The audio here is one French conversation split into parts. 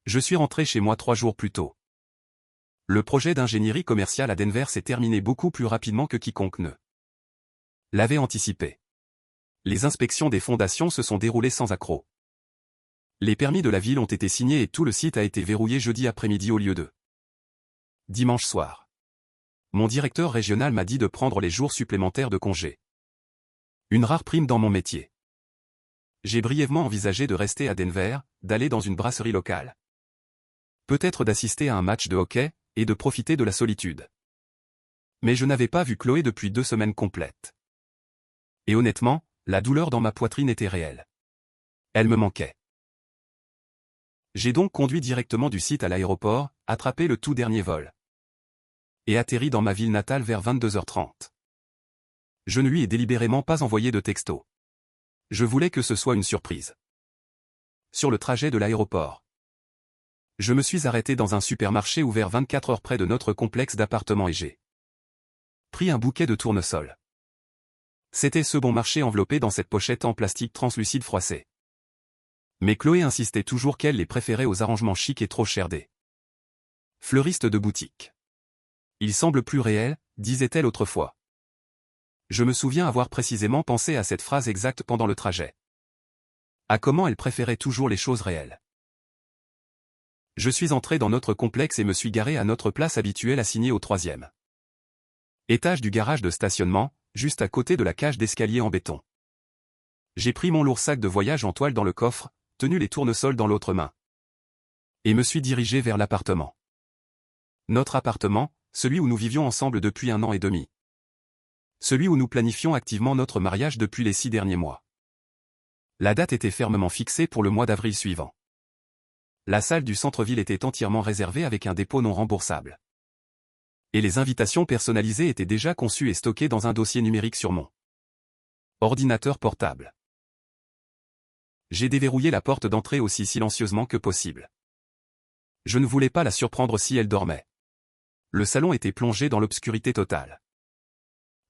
Je suis rentré chez moi 3 jours plus tôt. Le projet d'ingénierie commerciale à Denver s'est terminé beaucoup plus rapidement que quiconque ne l'avait anticipé. Les inspections des fondations se sont déroulées sans accroc. Les permis de la ville ont été signés et tout le site a été verrouillé jeudi après-midi au lieu de dimanche soir. Mon directeur régional m'a dit de prendre les jours supplémentaires de congé. Une rare prime dans mon métier. J'ai brièvement envisagé de rester à Denver, d'aller dans une brasserie locale. Peut-être d'assister à un match de hockey, et de profiter de la solitude. Mais je n'avais pas vu Chloé depuis 2 semaines complètes. Et honnêtement, la douleur dans ma poitrine était réelle. Elle me manquait. J'ai donc conduit directement du site à l'aéroport, attrapé le tout dernier vol. Et atterri dans ma ville natale vers 22h30. Je ne lui ai délibérément pas envoyé de texto. Je voulais que ce soit une surprise. Sur le trajet de l'aéroport, je me suis arrêté dans un supermarché ouvert 24 heures près de notre complexe d'appartements et j'ai pris un bouquet de tournesol. C'était ce bon marché enveloppé dans cette pochette en plastique translucide froissé. Mais Chloé insistait toujours qu'elle les préférait aux arrangements chics et trop chers des fleuristes de boutique. Il semble plus réel, disait-elle autrefois. Je me souviens avoir précisément pensé à cette phrase exacte pendant le trajet. À comment elle préférait toujours les choses réelles. Je suis entré dans notre complexe et me suis garé à notre place habituelle assignée au 3e étage du garage de stationnement, juste à côté de la cage d'escalier en béton. J'ai pris mon lourd sac de voyage en toile dans le coffre, tenu les tournesols dans l'autre main. Et me suis dirigé vers l'appartement. Notre appartement, celui où nous vivions ensemble depuis 1 an et demi. Celui où nous planifions activement notre mariage depuis les 6 derniers mois. La date était fermement fixée pour le mois d'avril suivant. La salle du centre-ville était entièrement réservée avec un dépôt non remboursable. Et les invitations personnalisées étaient déjà conçues et stockées dans un dossier numérique sur mon ordinateur portable. J'ai déverrouillé la porte d'entrée aussi silencieusement que possible. Je ne voulais pas la surprendre si elle dormait. Le salon était plongé dans l'obscurité totale.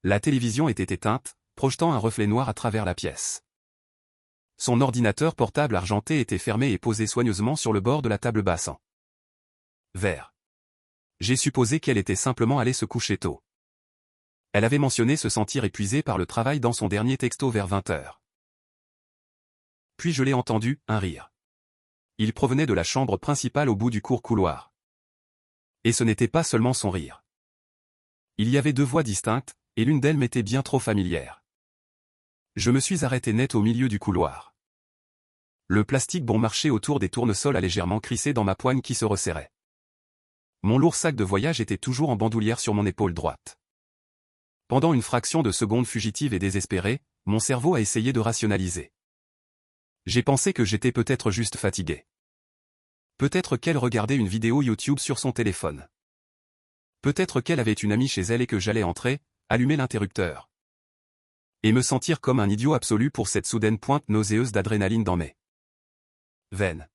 La télévision était éteinte, projetant un reflet noir à travers la pièce. Son ordinateur portable argenté était fermé et posé soigneusement sur le bord de la table basse en verre. J'ai supposé qu'elle était simplement allée se coucher tôt. Elle avait mentionné se sentir épuisée par le travail dans son dernier texto vers 20h. Puis je l'ai entendu, un rire. Il provenait de la chambre principale au bout du court couloir. Et ce n'était pas seulement son rire. Il y avait 2 voix distinctes, et l'une d'elles m'était bien trop familière. Je me suis arrêté net au milieu du couloir. Le plastique bon marché autour des tournesols a légèrement crissé dans ma poigne qui se resserrait. Mon lourd sac de voyage était toujours en bandoulière sur mon épaule droite. Pendant une fraction de seconde fugitive et désespérée, mon cerveau a essayé de rationaliser. J'ai pensé que j'étais peut-être juste fatigué. Peut-être qu'elle regardait une vidéo YouTube sur son téléphone. Peut-être qu'elle avait une amie chez elle et que j'allais entrer, allumer l'interrupteur. Et me sentir comme un idiot absolu pour cette soudaine pointe nauséeuse d'adrénaline dans mes veines.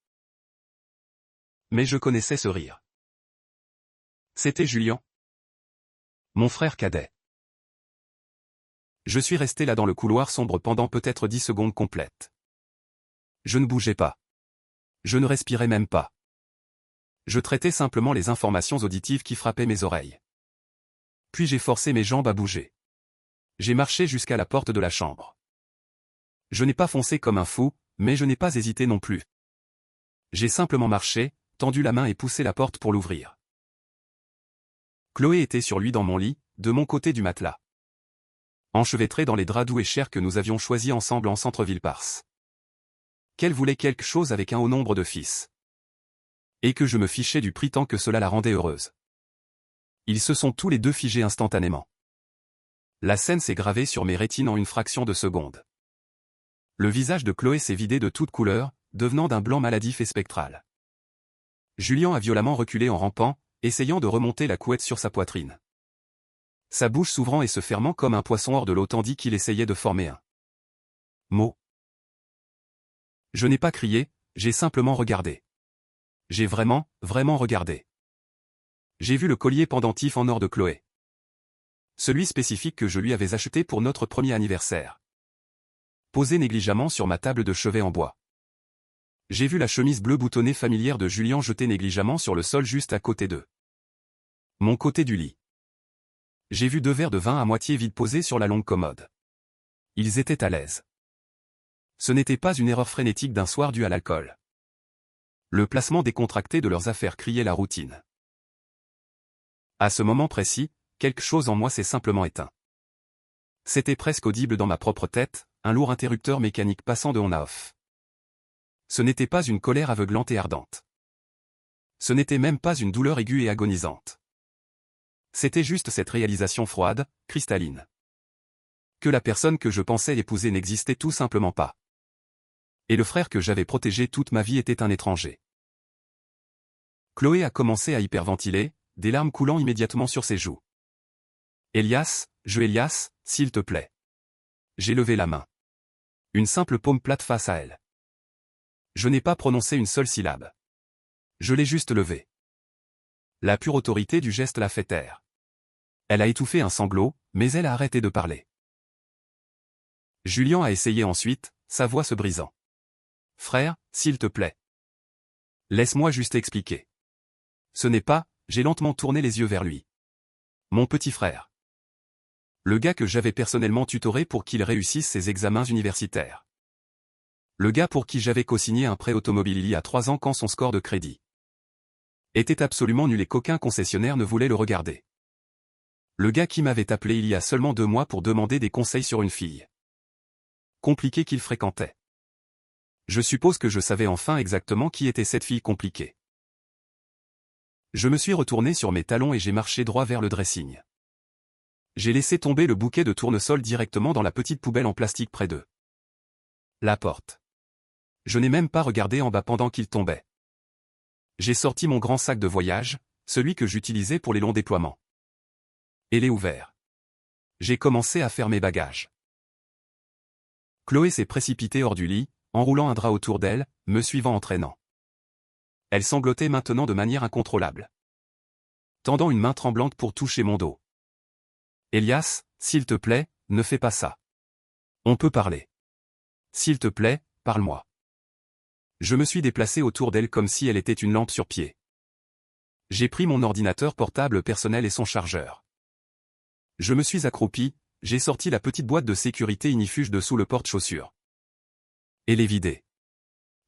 Mais je connaissais ce rire. C'était Julien, mon frère cadet. Je suis resté là dans le couloir sombre pendant peut-être 10 secondes complètes. Je ne bougeais pas. Je ne respirais même pas. Je traitais simplement les informations auditives qui frappaient mes oreilles. Puis j'ai forcé mes jambes à bouger. J'ai marché jusqu'à la porte de la chambre. Je n'ai pas foncé comme un fou, mais je n'ai pas hésité non plus. J'ai simplement marché, tendu la main et poussé la porte pour l'ouvrir. Chloé était sur lui dans mon lit, de mon côté du matelas. Enchevêtrée dans les draps doux et chers que nous avions choisis ensemble en centre-ville Parse. Qu'elle voulait quelque chose avec un haut nombre de fils. Et que je me fichais du prix tant que cela la rendait heureuse. Ils se sont tous les 2 figés instantanément. La scène s'est gravée sur mes rétines en une fraction de seconde. Le visage de Chloé s'est vidé de toute couleur, devenant d'un blanc maladif et spectral. Julien a violemment reculé en rampant, essayant de remonter la couette sur sa poitrine. Sa bouche s'ouvrant et se fermant comme un poisson hors de l'eau tandis qu'il essayait de former un mot. Je n'ai pas crié, j'ai simplement regardé. J'ai vraiment regardé. J'ai vu le collier pendentif en or de Chloé. Celui spécifique que je lui avais acheté pour notre premier anniversaire. Posé négligemment sur ma table de chevet en bois. J'ai vu la chemise bleue boutonnée familière de Julien jetée négligemment sur le sol juste à côté d'eux. Mon côté du lit. J'ai vu 2 verres de vin à moitié vides posés sur la longue commode. Ils étaient à l'aise. Ce n'était pas une erreur frénétique d'un soir due à l'alcool. Le placement décontracté de leurs affaires criait la routine. À ce moment précis, quelque chose en moi s'est simplement éteint. C'était presque audible dans ma propre tête, un lourd interrupteur mécanique passant de on à off. Ce n'était pas une colère aveuglante et ardente. Ce n'était même pas une douleur aiguë et agonisante. C'était juste cette réalisation froide, cristalline. Que la personne que je pensais épouser n'existait tout simplement pas. Et le frère que j'avais protégé toute ma vie était un étranger. Chloé a commencé à hyperventiler, des larmes coulant immédiatement sur ses joues. Elias, s'il te plaît. J'ai levé la main. Une simple paume plate face à elle. Je n'ai pas prononcé une seule syllabe. Je l'ai juste levée. La pure autorité du geste l'a fait taire. Elle a étouffé un sanglot, mais elle a arrêté de parler. Julien a essayé ensuite, sa voix se brisant. Frère, s'il te plaît. Laisse-moi juste expliquer. Ce n'est pas, j'ai lentement tourné les yeux vers lui. Mon petit frère. Le gars que j'avais personnellement tutoré pour qu'il réussisse ses examens universitaires. Le gars pour qui j'avais co-signé un prêt automobile il y a 3 ans quand son score de crédit était absolument nul et qu'aucun concessionnaire ne voulait le regarder. Le gars qui m'avait appelé il y a seulement 2 mois pour demander des conseils sur une fille compliquée qu'il fréquentait. Je suppose que je savais enfin exactement qui était cette fille compliquée. Je me suis retourné sur mes talons et j'ai marché droit vers le dressing. J'ai laissé tomber le bouquet de tournesol directement dans la petite poubelle en plastique près d'eux. La porte. Je n'ai même pas regardé en bas pendant qu'il tombait. J'ai sorti mon grand sac de voyage, celui que j'utilisais pour les longs déploiements. Et l'ai ouvert. J'ai commencé à faire mes bagages. Chloé s'est précipitée hors du lit, enroulant un drap autour d'elle, me suivant en traînant. Elle sanglotait maintenant de manière incontrôlable. Tendant une main tremblante pour toucher mon dos. Elias, s'il te plaît, ne fais pas ça. On peut parler. S'il te plaît, parle-moi. Je me suis déplacé autour d'elle comme si elle était une lampe sur pied. J'ai pris mon ordinateur portable personnel et son chargeur. Je me suis accroupi, j'ai sorti la petite boîte de sécurité ignifuge de sous le porte-chaussures. Et l'ai vidée.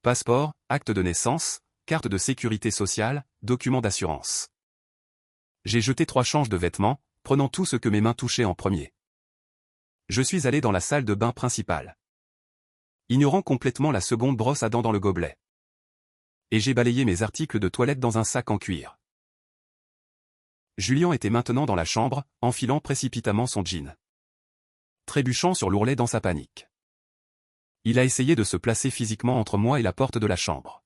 Passeport, acte de naissance, carte de sécurité sociale, document d'assurance. J'ai jeté 3 changes de vêtements, prenant tout ce que mes mains touchaient en premier. Je suis allé dans la salle de bain principale. Ignorant complètement la seconde brosse à dents dans le gobelet. Et j'ai balayé mes articles de toilette dans un sac en cuir. Julien était maintenant dans la chambre, enfilant précipitamment son jean. Trébuchant sur l'ourlet dans sa panique. Il a essayé de se placer physiquement entre moi et la porte de la chambre.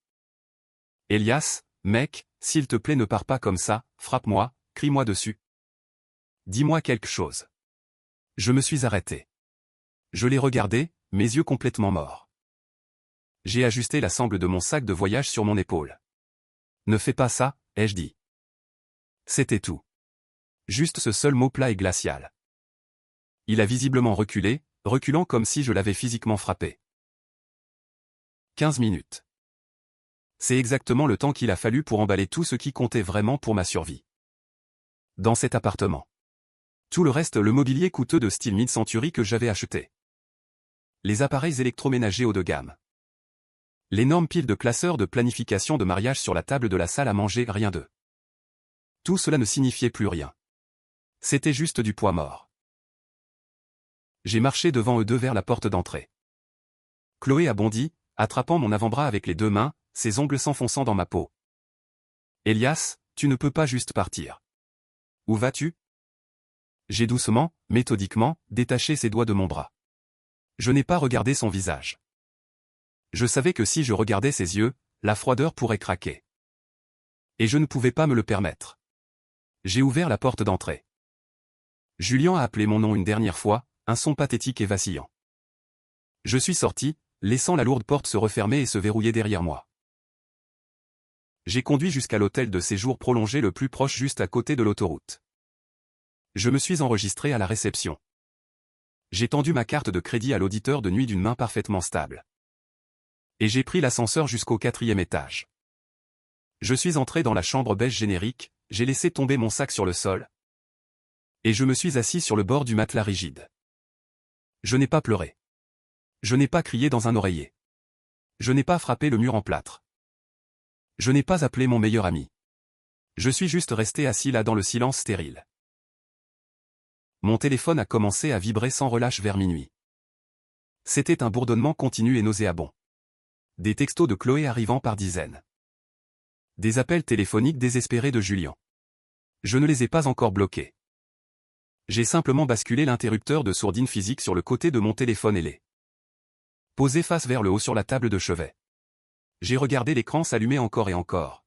Elias, mec, s'il te plaît ne pars pas comme ça, frappe-moi, crie-moi dessus. Dis-moi quelque chose. Je me suis arrêté. Je l'ai regardé, mes yeux complètement morts. J'ai ajusté la sangle de mon sac de voyage sur mon épaule. Ne fais pas ça, ai-je dit. C'était tout. Juste ce seul mot plat et glacial. Il a visiblement reculé, reculant comme si je l'avais physiquement frappé. 15 minutes. C'est exactement le temps qu'il a fallu pour emballer tout ce qui comptait vraiment pour ma survie. Dans cet appartement. Tout le reste, le mobilier coûteux de style mid-century que j'avais acheté. Les appareils électroménagers haut de gamme. L'énorme pile de classeurs de planification de mariage sur la table de la salle à manger, rien de. Tout cela ne signifiait plus rien. C'était juste du poids mort. J'ai marché devant eux deux vers la porte d'entrée. Chloé a bondi, attrapant mon avant-bras avec les 2 mains, ses ongles s'enfonçant dans ma peau. Elias, tu ne peux pas juste partir. Où vas-tu? J'ai doucement, méthodiquement, détaché ses doigts de mon bras. Je n'ai pas regardé son visage. Je savais que si je regardais ses yeux, la froideur pourrait craquer. Et je ne pouvais pas me le permettre. J'ai ouvert la porte d'entrée. Julien a appelé mon nom une dernière fois, un son pathétique et vacillant. Je suis sorti, laissant la lourde porte se refermer et se verrouiller derrière moi. J'ai conduit jusqu'à l'hôtel de séjour prolongé le plus proche juste à côté de l'autoroute. Je me suis enregistré à la réception. J'ai tendu ma carte de crédit à l'auditeur de nuit d'une main parfaitement stable. Et j'ai pris l'ascenseur jusqu'au 4e étage. Je suis entré dans la chambre beige générique, j'ai laissé tomber mon sac sur le sol. Et je me suis assis sur le bord du matelas rigide. Je n'ai pas pleuré. Je n'ai pas crié dans un oreiller. Je n'ai pas frappé le mur en plâtre. Je n'ai pas appelé mon meilleur ami. Je suis juste resté assis là dans le silence stérile. Mon téléphone a commencé à vibrer sans relâche vers minuit. C'était un bourdonnement continu et nauséabond. Des textos de Chloé arrivant par dizaines. Des appels téléphoniques désespérés de Julien. Je ne les ai pas encore bloqués. J'ai simplement basculé l'interrupteur de sourdine physique sur le côté de mon téléphone ailé. Posé face vers le haut sur la table de chevet. J'ai regardé l'écran s'allumer encore et encore.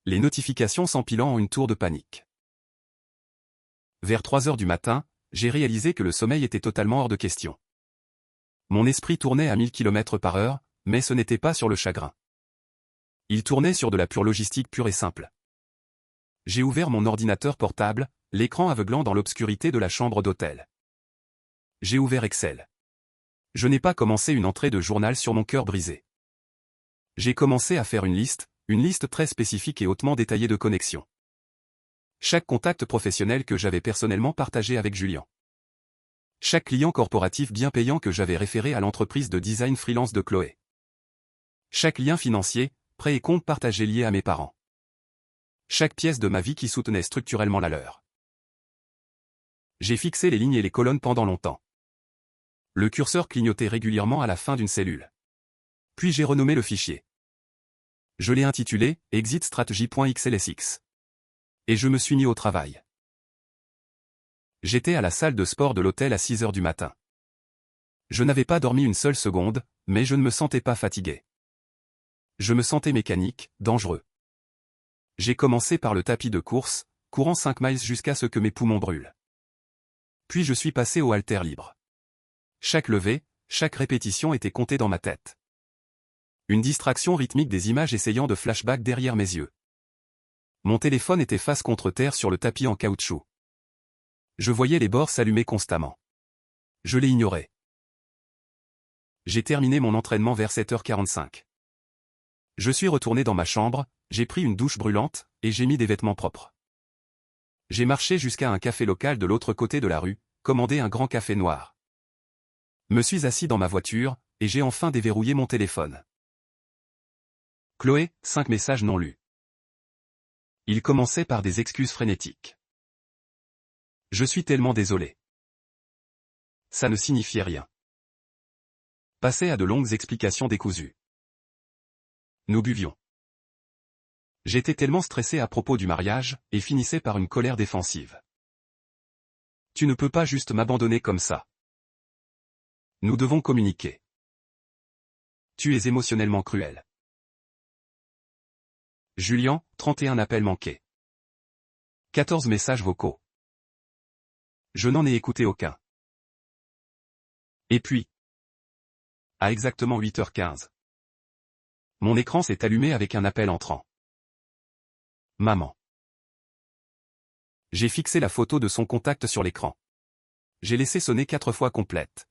Les notifications s'empilant en une tour de panique. Vers 3 heures du matin, j'ai réalisé que le sommeil était totalement hors de question. Mon esprit tournait à 1000 km/h, mais ce n'était pas sur le chagrin. Il tournait sur de la pure logistique pure et simple. J'ai ouvert mon ordinateur portable, l'écran aveuglant dans l'obscurité de la chambre d'hôtel. J'ai ouvert Excel. Je n'ai pas commencé une entrée de journal sur mon cœur brisé. J'ai commencé à faire une liste très spécifique et hautement détaillée de connexions. Chaque contact professionnel que j'avais personnellement partagé avec Julien. Chaque client corporatif bien payant que j'avais référé à l'entreprise de design freelance de Chloé. Chaque lien financier, prêt et compte partagé lié à mes parents. Chaque pièce de ma vie qui soutenait structurellement la leur. J'ai fixé les lignes et les colonnes pendant longtemps. Le curseur clignotait régulièrement à la fin d'une cellule. Puis j'ai renommé le fichier. Je l'ai intitulé « exitstrategy.xlsx ». Et je me suis mis au travail. J'étais à la salle de sport de l'hôtel à 6 heures du matin. Je n'avais pas dormi une seule seconde, mais je ne me sentais pas fatigué. Je me sentais mécanique, dangereux. J'ai commencé par le tapis de course, courant 5 miles jusqu'à ce que mes poumons brûlent. Puis je suis passé au haltère libre. Chaque levée, chaque répétition était comptée dans ma tête. Une distraction rythmique des images essayant de flashback derrière mes yeux. Mon téléphone était face contre terre sur le tapis en caoutchouc. Je voyais les bords s'allumer constamment. Je l'ai ignoré. J'ai terminé mon entraînement vers 7h45. Je suis retourné dans ma chambre, j'ai pris une douche brûlante, et j'ai mis des vêtements propres. J'ai marché jusqu'à un café local de l'autre côté de la rue, commandé un grand café noir. Me suis assis dans ma voiture, et j'ai enfin déverrouillé mon téléphone. Chloé, 5 messages non lus. Il commençait par des excuses frénétiques. Je suis tellement désolé. Ça ne signifiait rien. Passait à de longues explications décousues. Nous buvions. J'étais tellement stressé à propos du mariage, et finissait par une colère défensive. Tu ne peux pas juste m'abandonner comme ça. Nous devons communiquer. Tu es émotionnellement cruel. Julien, 31 appels manqués. 14 messages vocaux. Je n'en ai écouté aucun. Et puis, à exactement 8h15. Mon écran s'est allumé avec un appel entrant. Maman. J'ai fixé la photo de son contact sur l'écran. J'ai laissé sonner 4 fois complète.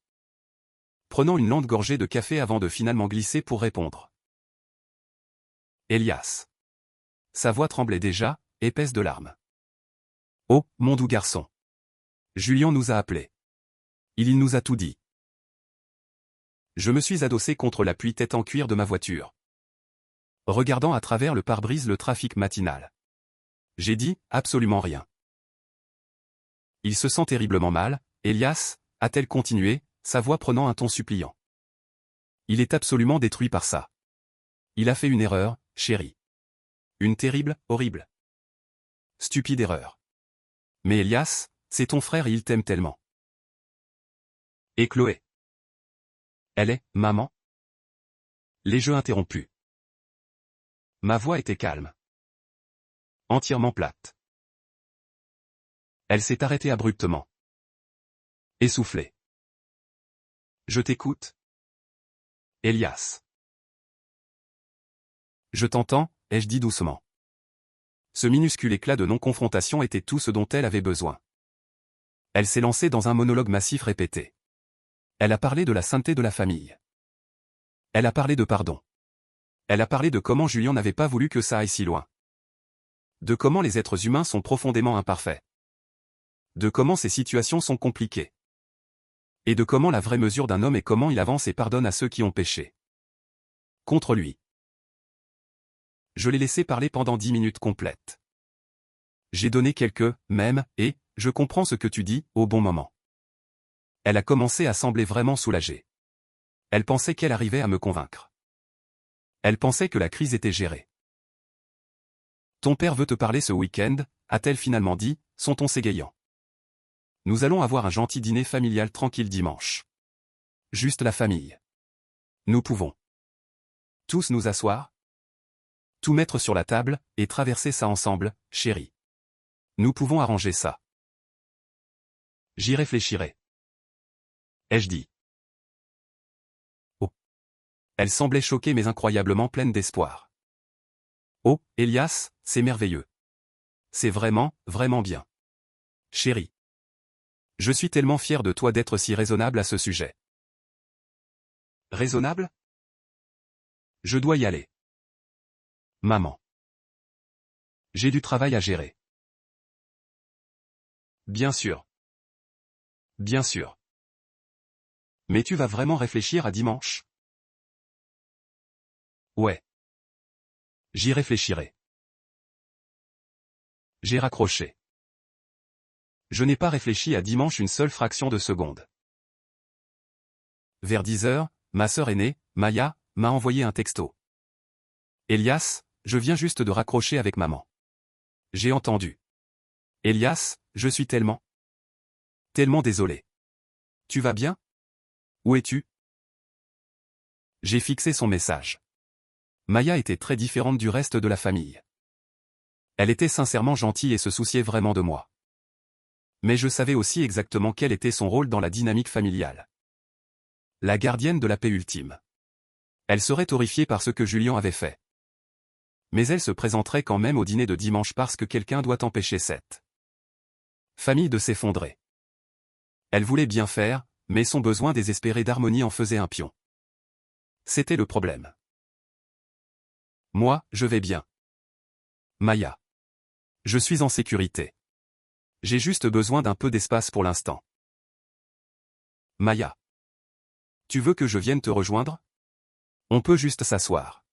Prenant une lente gorgée de café avant de finalement glisser pour répondre. Elias. Sa voix tremblait déjà, épaisse de larmes. Oh, mon doux garçon. Julien nous a appelés. Il nous a tout dit. Je me suis adossé contre l'appui tête en cuir de ma voiture. Regardant à travers le pare-brise le trafic matinal. J'ai dit, absolument rien. Il se sent terriblement mal, Elias, a-t-elle continué, sa voix prenant un ton suppliant. Il est absolument détruit par ça. Il a fait une erreur, chérie. Une terrible, horrible. Stupide erreur. Mais Elias, c'est ton frère et il t'aime tellement. Et Chloé. Elle est, maman. Les jeux interrompus. Ma voix était calme. Entièrement plate. Elle s'est arrêtée abruptement. Essoufflée. Je t'écoute. Elias. Je t'entends, ai-je dit doucement. Ce minuscule éclat de non-confrontation était tout ce dont elle avait besoin. Elle s'est lancée dans un monologue massif répété. Elle a parlé de la sainteté de la famille. Elle a parlé de pardon. Elle a parlé de comment Julien n'avait pas voulu que ça aille si loin. De comment les êtres humains sont profondément imparfaits. De comment ces situations sont compliquées. Et de comment la vraie mesure d'un homme est comment il avance et pardonne à ceux qui ont péché contre lui. Je l'ai laissé parler pendant 10 minutes complètes. J'ai donné quelques « même » et « je comprends ce que tu dis » au bon moment. Elle a commencé à sembler vraiment soulagée. Elle pensait qu'elle arrivait à me convaincre. Elle pensait que la crise était gérée. « Ton père veut te parler ce week-end » a-t-elle finalement dit, son ton s'égayant. Nous allons avoir un gentil dîner familial tranquille dimanche. Juste la famille. Nous pouvons tous nous asseoir, tout mettre sur la table, et traverser ça ensemble, chérie. Nous pouvons arranger ça. J'y réfléchirai. Ai-je dit. Oh. Elle semblait choquée mais incroyablement pleine d'espoir. Oh, Elias, c'est merveilleux. C'est vraiment, vraiment bien. Chérie. Je suis tellement fier de toi d'être si raisonnable à ce sujet. Raisonnable? Je dois y aller. Maman. J'ai du travail à gérer. Bien sûr. Bien sûr. Mais tu vas vraiment réfléchir à dimanche? Ouais. J'y réfléchirai. J'ai raccroché. Je n'ai pas réfléchi à dimanche une seule fraction de seconde. Vers 10 heures, ma sœur aînée, Maya, m'a envoyé un texto. Elias, je viens juste de raccrocher avec maman. J'ai entendu. Elias, je suis tellement désolé. Tu vas bien? Où es-tu? J'ai fixé son message. Maya était très différente du reste de la famille. Elle était sincèrement gentille et se souciait vraiment de moi. Mais je savais aussi exactement quel était son rôle dans la dynamique familiale. La gardienne de la paix ultime. Elle serait horrifiée par ce que Julien avait fait. Mais elle se présenterait quand même au dîner de dimanche parce que quelqu'un doit empêcher cette famille de s'effondrer. Elle voulait bien faire, mais son besoin désespéré d'harmonie en faisait un pion. C'était le problème. Moi, je vais bien. Maya. Je suis en sécurité. J'ai juste besoin d'un peu d'espace pour l'instant. Maya. Tu veux que je vienne te rejoindre? On peut juste s'asseoir.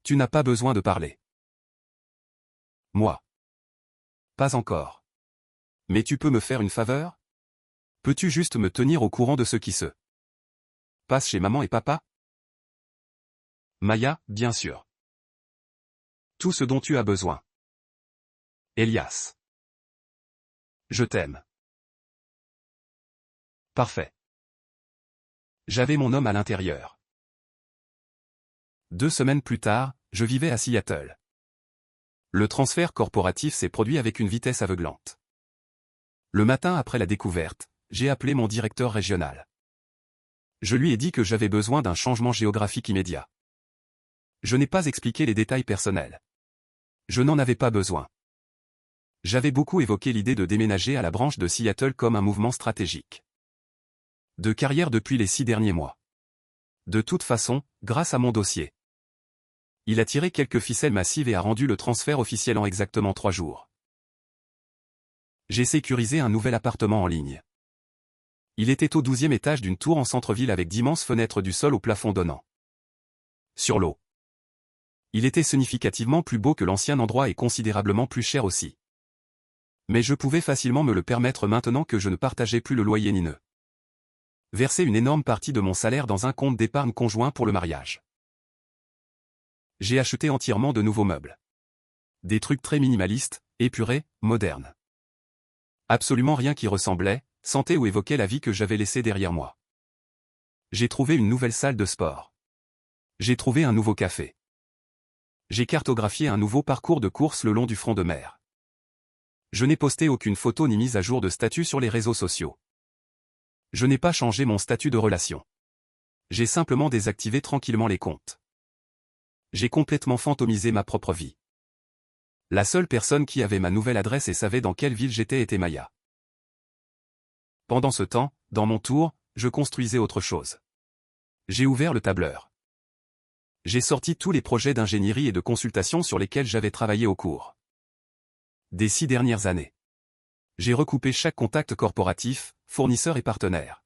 Tu n'as pas besoin de parler. Moi. Pas encore. Mais tu peux me faire une faveur? Peux-tu juste me tenir au courant de ce qui se passe chez maman et papa? Maya, bien sûr. Tout ce dont tu as besoin. Elias. Je t'aime. Parfait. J'avais mon homme à l'intérieur. 2 semaines plus tard, je vivais à Seattle. Le transfert corporatif s'est produit avec une vitesse aveuglante. Le matin après la découverte, j'ai appelé mon directeur régional. Je lui ai dit que j'avais besoin d'un changement géographique immédiat. Je n'ai pas expliqué les détails personnels. Je n'en avais pas besoin. J'avais beaucoup évoqué l'idée de déménager à la branche de Seattle comme un mouvement stratégique de carrière depuis les 6 derniers mois. De toute façon, grâce à mon dossier, il a tiré quelques ficelles massives et a rendu le transfert officiel en exactement 3 jours. J'ai sécurisé un nouvel appartement en ligne. Il était au 12e étage d'une tour en centre-ville avec d'immenses fenêtres du sol au plafond donnant sur l'eau. Il était significativement plus beau que l'ancien endroit et considérablement plus cher aussi. Mais je pouvais facilement me le permettre maintenant que je ne partageais plus le loyer ni ne versais une énorme partie de mon salaire dans un compte d'épargne conjoint pour le mariage. J'ai acheté entièrement de nouveaux meubles. Des trucs très minimalistes, épurés, modernes. Absolument rien qui ressemblait, sentait ou évoquait la vie que j'avais laissée derrière moi. J'ai trouvé une nouvelle salle de sport. J'ai trouvé un nouveau café. J'ai cartographié un nouveau parcours de course le long du front de mer. Je n'ai posté aucune photo ni mise à jour de statut sur les réseaux sociaux. Je n'ai pas changé mon statut de relation. J'ai simplement désactivé tranquillement les comptes. J'ai complètement fantomisé ma propre vie. La seule personne qui avait ma nouvelle adresse et savait dans quelle ville j'étais était Maya. Pendant ce temps, dans mon tour, je construisais autre chose. J'ai ouvert le tableur. J'ai sorti tous les projets d'ingénierie et de consultation sur lesquels j'avais travaillé au cours des 6 dernières années. J'ai recoupé chaque contact corporatif, fournisseur et partenaire.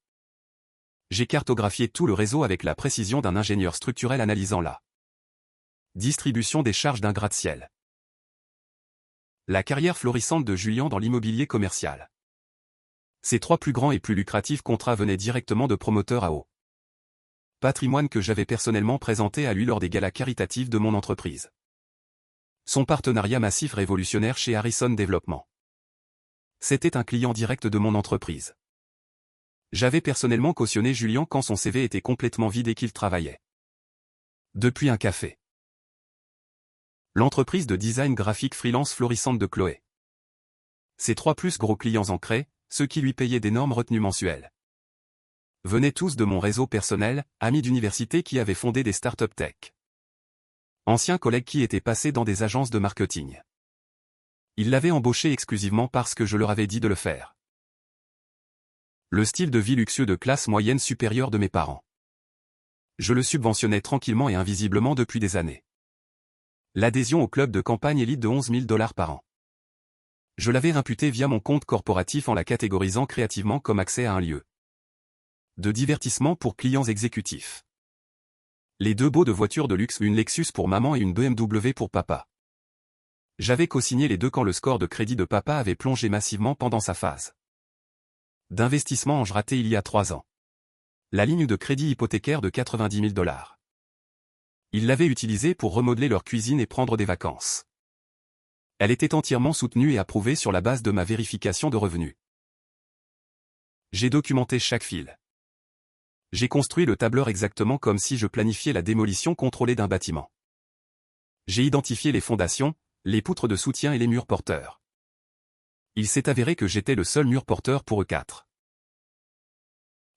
J'ai cartographié tout le réseau avec la précision d'un ingénieur structurel analysant la distribution des charges d'un gratte-ciel. La carrière florissante de Julien dans l'immobilier commercial. Ses 3 plus grands et plus lucratifs contrats venaient directement de promoteurs à haut patrimoine que j'avais personnellement présenté à lui lors des galas caritatifs de mon entreprise. Son partenariat massif révolutionnaire chez Harrison Développement. C'était un client direct de mon entreprise. J'avais personnellement cautionné Julien quand son CV était complètement vide et qu'il travaillait depuis un café. L'entreprise de design graphique freelance florissante de Chloé. Ses 3 plus gros clients ancrés, ceux qui lui payaient d'énormes retenues mensuelles, venaient tous de mon réseau personnel, amis d'université qui avaient fondé des startups tech. Anciens collègues qui étaient passés dans des agences de marketing. Ils l'avaient embauché exclusivement parce que je leur avais dit de le faire. Le style de vie luxueux de classe moyenne supérieure de mes parents. Je le subventionnais tranquillement et invisiblement depuis des années. L'adhésion au club de campagne élite de 11 000 $ par an. Je l'avais imputé via mon compte corporatif en la catégorisant créativement comme accès à un lieu de divertissement pour clients exécutifs. Les 2 baux de voitures de luxe, une Lexus pour maman et une BMW pour papa. J'avais co-signé les 2 quand le score de crédit de papa avait plongé massivement pendant sa phase d'investissement ange raté il y a 3 ans. La ligne de crédit hypothécaire de 90 000 $. Ils l'avaient utilisée pour remodeler leur cuisine et prendre des vacances. Elle était entièrement soutenue et approuvée sur la base de ma vérification de revenus. J'ai documenté chaque fil. J'ai construit le tableur exactement comme si je planifiais la démolition contrôlée d'un bâtiment. J'ai identifié les fondations, les poutres de soutien et les murs porteurs. Il s'est avéré que j'étais le seul mur porteur pour eux 4.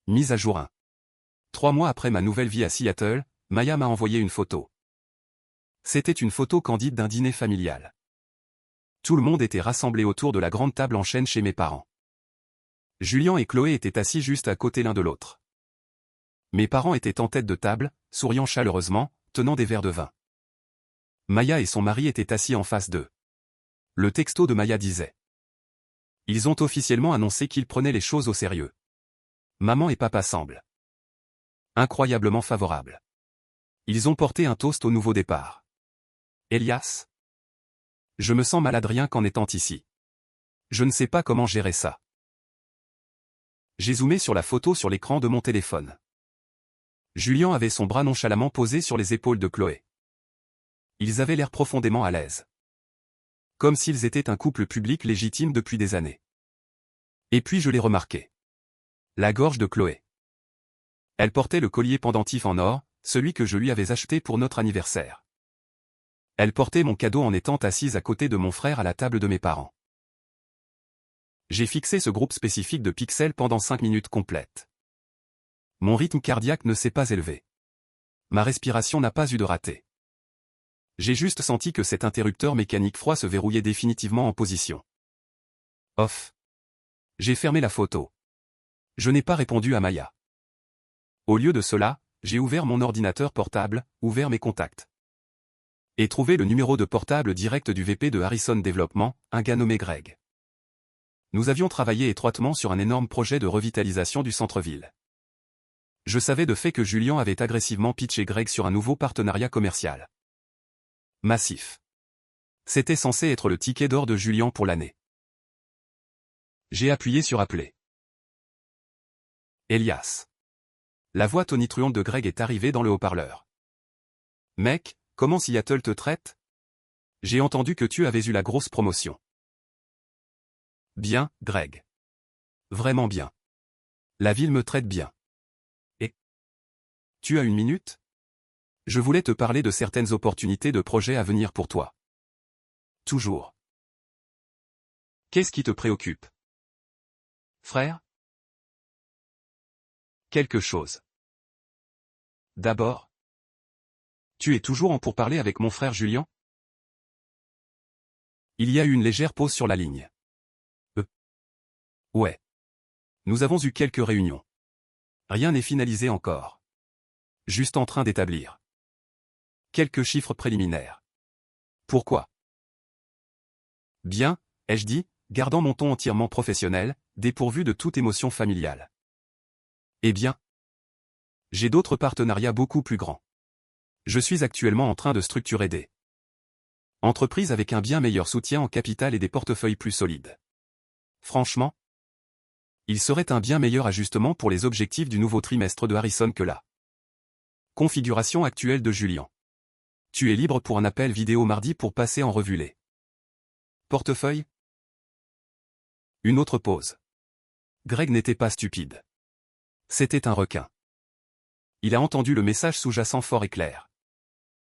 Mise à jour 1. 3 mois après ma nouvelle vie à Seattle, Maya m'a envoyé une photo. C'était une photo candide d'un dîner familial. Tout le monde était rassemblé autour de la grande table en chêne chez mes parents. Julien et Chloé étaient assis juste à côté l'un de l'autre. Mes parents étaient en tête de table, souriant chaleureusement, tenant des verres de vin. Maya et son mari étaient assis en face d'eux. Le texto de Maya disait: ils ont officiellement annoncé qu'ils prenaient les choses au sérieux. Maman et papa semblent incroyablement favorables. Ils ont porté un toast au nouveau départ. Elias? Je me sens malade rien qu'en étant ici. Je ne sais pas comment gérer ça. J'ai zoomé sur la photo sur l'écran de mon téléphone. Julien avait son bras nonchalamment posé sur les épaules de Chloé. Ils avaient l'air profondément à l'aise. Comme s'ils étaient un couple public légitime depuis des années. Et puis je l'ai remarqué. La gorge de Chloé. Elle portait le collier pendentif en or, celui que je lui avais acheté pour notre anniversaire. Elle portait mon cadeau en étant assise à côté de mon frère à la table de mes parents. J'ai fixé ce groupe spécifique de pixels pendant 5 minutes complètes. Mon rythme cardiaque ne s'est pas élevé. Ma respiration n'a pas eu de raté. J'ai juste senti que cet interrupteur mécanique froid se verrouillait définitivement en position off. J'ai fermé la photo. Je n'ai pas répondu à Maya. Au lieu de cela, j'ai ouvert mon ordinateur portable, ouvert mes contacts. Et trouvé le numéro de portable direct du VP de Harrison Développement, un gars nommé Greg. Nous avions travaillé étroitement sur un énorme projet de revitalisation du centre-ville. Je savais de fait que Julien avait agressivement pitché Greg sur un nouveau partenariat commercial massif. C'était censé être le ticket d'or de Julien pour l'année. J'ai appuyé sur appeler. Elias. La voix tonitruante de Greg est arrivée dans le haut-parleur. Mec, comment Seattle te traite? J'ai entendu que tu avais eu la grosse promotion. Bien, Greg. Vraiment bien. La ville me traite bien. Et? Tu as une minute? Je voulais te parler de certaines opportunités de projets à venir pour toi. Toujours. Qu'est-ce qui te préoccupe? Frère? Quelque chose. D'abord. Tu es toujours en pourparlers avec mon frère Julien? Il y a eu une légère pause sur la ligne. Ouais. Nous avons eu quelques réunions. Rien n'est finalisé encore. Juste en train d'établir Quelques chiffres préliminaires. Pourquoi? Bien, ai-je dit, gardant mon ton entièrement professionnel, dépourvu de toute émotion familiale. Eh bien, j'ai d'autres partenariats beaucoup plus grands. Je suis actuellement en train de structurer des entreprises avec un bien meilleur soutien en capital et des portefeuilles plus solides. Franchement, il serait un bien meilleur ajustement pour les objectifs du nouveau trimestre de Harrison que la configuration actuelle de Julien. Tu es libre pour un appel vidéo mardi pour passer en revue les portefeuilles? Une autre pause. Greg n'était pas stupide. C'était un requin. Il a entendu le message sous-jacent fort et clair.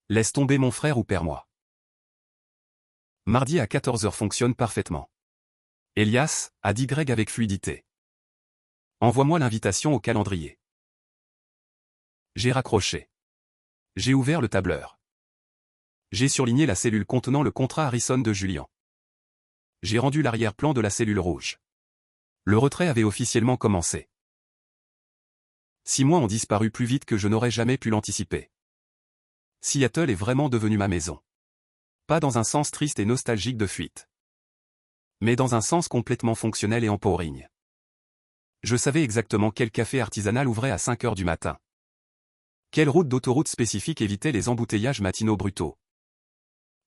Laisse tomber mon frère ou perds-moi. Mardi à 14 h fonctionne parfaitement. Elias, a dit Greg avec fluidité. Envoie-moi l'invitation au calendrier. J'ai raccroché. J'ai ouvert le tableur. J'ai surligné la cellule contenant le contrat Harrison de Julien. J'ai rendu l'arrière-plan de la cellule rouge. Le retrait avait officiellement commencé. 6 mois ont disparu plus vite que je n'aurais jamais pu l'anticiper. Seattle est vraiment devenu ma maison. Pas dans un sens triste et nostalgique de fuite. Mais dans un sens complètement fonctionnel et empowering. Je savais exactement quel café artisanal ouvrait à 5 h du matin. Quelle route d'autoroute spécifique évitait les embouteillages matinaux brutaux.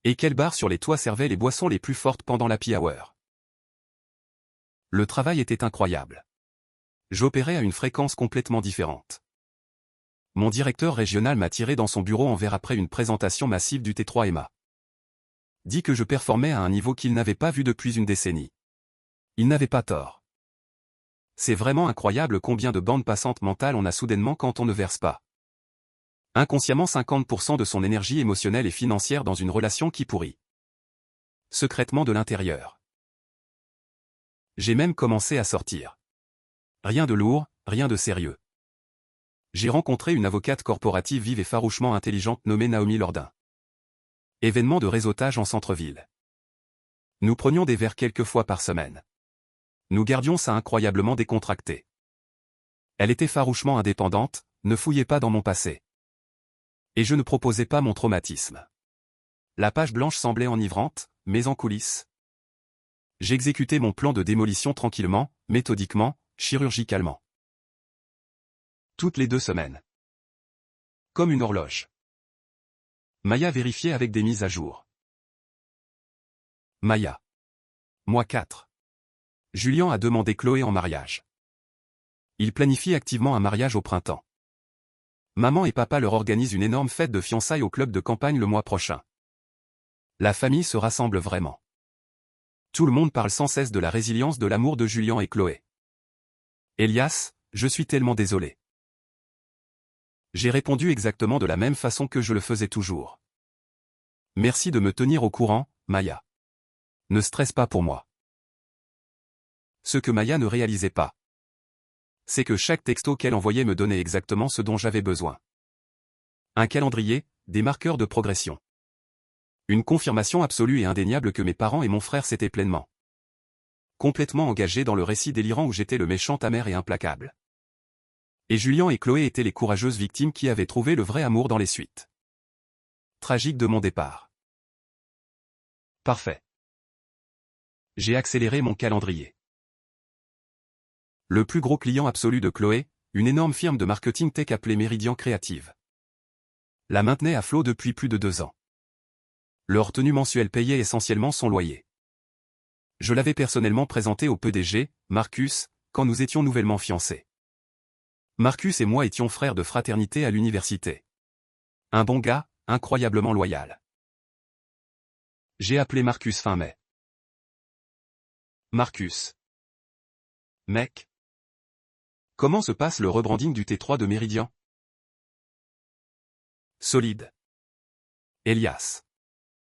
Et quel bar sur les toits servait les boissons les plus fortes pendant l'happy hour. Le travail était incroyable. J'opérais à une fréquence complètement différente. Mon directeur régional m'a tiré dans son bureau en verre après une présentation massive du T3 et m'a dit que je performais à un niveau qu'il n'avait pas vu depuis une décennie. Il n'avait pas tort. C'est vraiment incroyable combien de bandes passantes mentales on a soudainement quand on ne verse pas inconsciemment 50% de son énergie émotionnelle et financière dans une relation qui pourrit secrètement de l'intérieur. J'ai même commencé à sortir. Rien de lourd, rien de sérieux. J'ai rencontré une avocate corporative vive et farouchement intelligente nommée Naomi lors d'un événement de réseautage en centre-ville. Nous prenions des verres quelques fois par semaine. Nous gardions ça incroyablement décontracté. Elle était farouchement indépendante, ne fouillait pas dans mon passé. Et je ne proposais pas mon traumatisme. La page blanche semblait enivrante, mais en coulisses. J'exécutais mon plan de démolition tranquillement, méthodiquement, chirurgicalement. Toutes les 2 semaines. Comme une horloge. Maya vérifiait avec des mises à jour. Maya. Mois 4. Julien a demandé Chloé en mariage. Il planifie activement un mariage au printemps. Maman et papa leur organisent une énorme fête de fiançailles au club de campagne le mois prochain. La famille se rassemble vraiment. Tout le monde parle sans cesse de la résilience de l'amour de Julien et Chloé. Elias, je suis tellement désolé. J'ai répondu exactement de la même façon que je le faisais toujours. Merci de me tenir au courant, Maya. Ne stresse pas pour moi. Ce que Maya ne réalisait pas, c'est que chaque texto qu'elle envoyait me donnait exactement ce dont j'avais besoin. Un calendrier, des marqueurs de progression. Une confirmation absolue et indéniable que mes parents et mon frère s'étaient pleinement complètement engagés dans le récit délirant où j'étais le méchant amer et implacable. Et Julien et Chloé étaient les courageuses victimes qui avaient trouvé le vrai amour dans les suites tragiques de mon départ. Parfait. J'ai accéléré mon calendrier. Le plus gros client absolu de Chloé, une énorme firme de marketing tech appelée Meridian Creative, la maintenait à flot depuis plus de 2 ans. Leur tenue mensuelle payait essentiellement son loyer. Je l'avais personnellement présenté au PDG, Marcus, quand nous étions nouvellement fiancés. Marcus et moi étions frères de fraternité à l'université. Un bon gars, incroyablement loyal. J'ai appelé Marcus fin mai. Marcus. Mec. Comment se passe le rebranding du T3 de Meridian? Solide. Elias.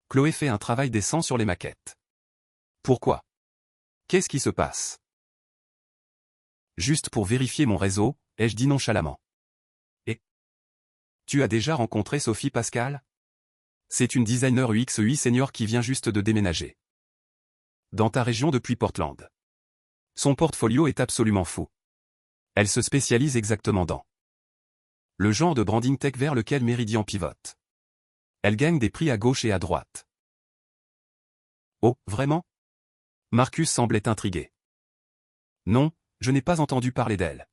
Chloé fait un travail décent sur les maquettes. Pourquoi? Qu'est-ce qui se passe? Juste pour vérifier mon réseau, ai-je dit nonchalamment. Et? Tu as déjà rencontré Sophie Pascal? C'est une designer UX UI senior qui vient juste de déménager dans ta région depuis Portland. Son portfolio est absolument fou. Elle se spécialise exactement dans le genre de branding tech vers lequel Meridian pivote. Elle gagne des prix à gauche et à droite. Oh, vraiment? Marcus semblait intrigué. Non, je n'ai pas entendu parler d'elle.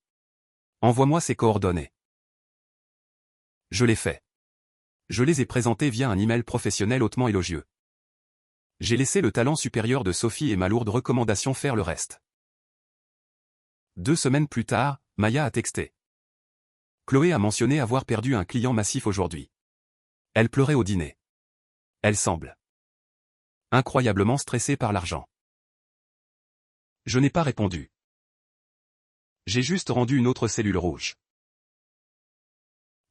Envoie-moi ses coordonnées. Je l'ai fait. Je les ai présentées via un email professionnel hautement élogieux. J'ai laissé le talent supérieur de Sophie et ma lourde recommandation faire le reste. 2 semaines plus tard, Maya a texté. Chloé a mentionné avoir perdu un client massif aujourd'hui. Elle pleurait au dîner. Elle semble incroyablement stressée par l'argent. Je n'ai pas répondu. J'ai juste rendu une autre cellule rouge.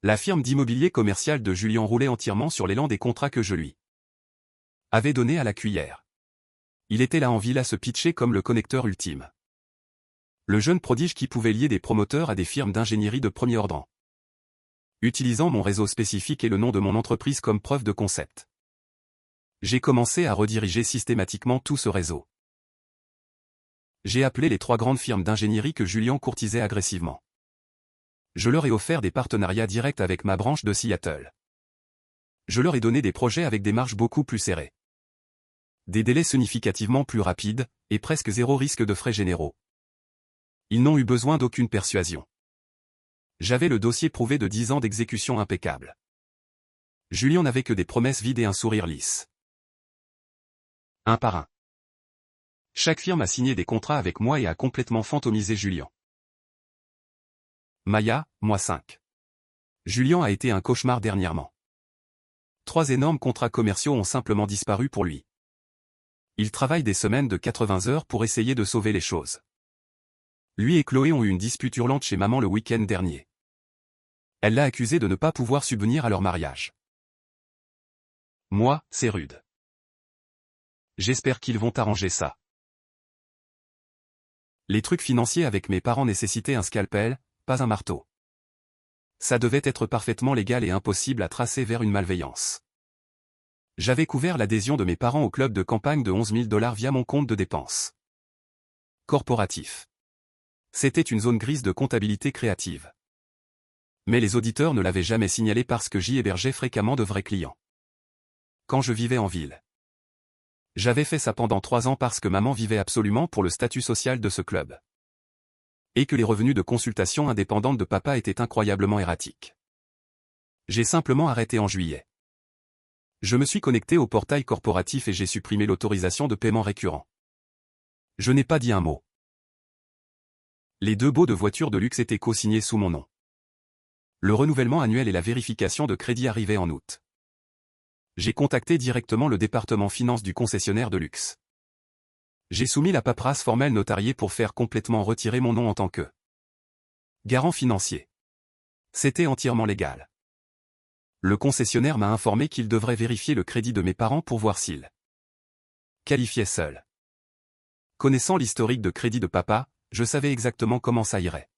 La firme d'immobilier commercial de Julien roulait entièrement sur l'élan des contrats que je lui avais donnés à la cuillère. Il était là en ville à se pitcher comme le connecteur ultime. Le jeune prodige qui pouvait lier des promoteurs à des firmes d'ingénierie de premier ordre. Utilisant mon réseau spécifique et le nom de mon entreprise comme preuve de concept. J'ai commencé à rediriger systématiquement tout ce réseau. J'ai appelé les 3 grandes firmes d'ingénierie que Julien courtisait agressivement. Je leur ai offert des partenariats directs avec ma branche de Seattle. Je leur ai donné des projets avec des marges beaucoup plus serrées. Des délais significativement plus rapides, et presque zéro risque de frais généraux. Ils n'ont eu besoin d'aucune persuasion. J'avais le dossier prouvé de 10 ans d'exécution impeccable. Julien n'avait que des promesses vides et un sourire lisse. Un par un. Chaque firme a signé des contrats avec moi et a complètement fantomisé Julien. Maya, moi 5. Julien a été un cauchemar dernièrement. 3 énormes contrats commerciaux ont simplement disparu pour lui. Il travaille des semaines de 80 heures pour essayer de sauver les choses. Lui et Chloé ont eu une dispute hurlante chez maman le week-end dernier. Elle l'a accusé de ne pas pouvoir subvenir à leur mariage. Moi, c'est rude. J'espère qu'ils vont arranger ça. Les trucs financiers avec mes parents nécessitaient un scalpel, pas un marteau. Ça devait être parfaitement légal et impossible à tracer vers une malveillance. J'avais couvert l'adhésion de mes parents au club de campagne de 11 000 $ via mon compte de dépenses corporatif. C'était une zone grise de comptabilité créative. Mais les auditeurs ne l'avaient jamais signalé parce que j'y hébergeais fréquemment de vrais clients. Quand je vivais en ville. J'avais fait ça pendant 3 ans parce que maman vivait absolument pour le statut social de ce club. Et que les revenus de consultation indépendante de papa étaient incroyablement erratiques. J'ai simplement arrêté en juillet. Je me suis connecté au portail corporatif et j'ai supprimé l'autorisation de paiement récurrent. Je n'ai pas dit un mot. Les 2 baux de voitures de luxe étaient co-signés sous mon nom. Le renouvellement annuel et la vérification de crédit arrivaient en août. J'ai contacté directement le département finance du concessionnaire de luxe. J'ai soumis la paperasse formelle notariée pour faire complètement retirer mon nom en tant que garant financier. C'était entièrement légal. Le concessionnaire m'a informé qu'il devrait vérifier le crédit de mes parents pour voir s'il qualifiait seul. Connaissant l'historique de crédit de papa, je savais exactement comment ça irait.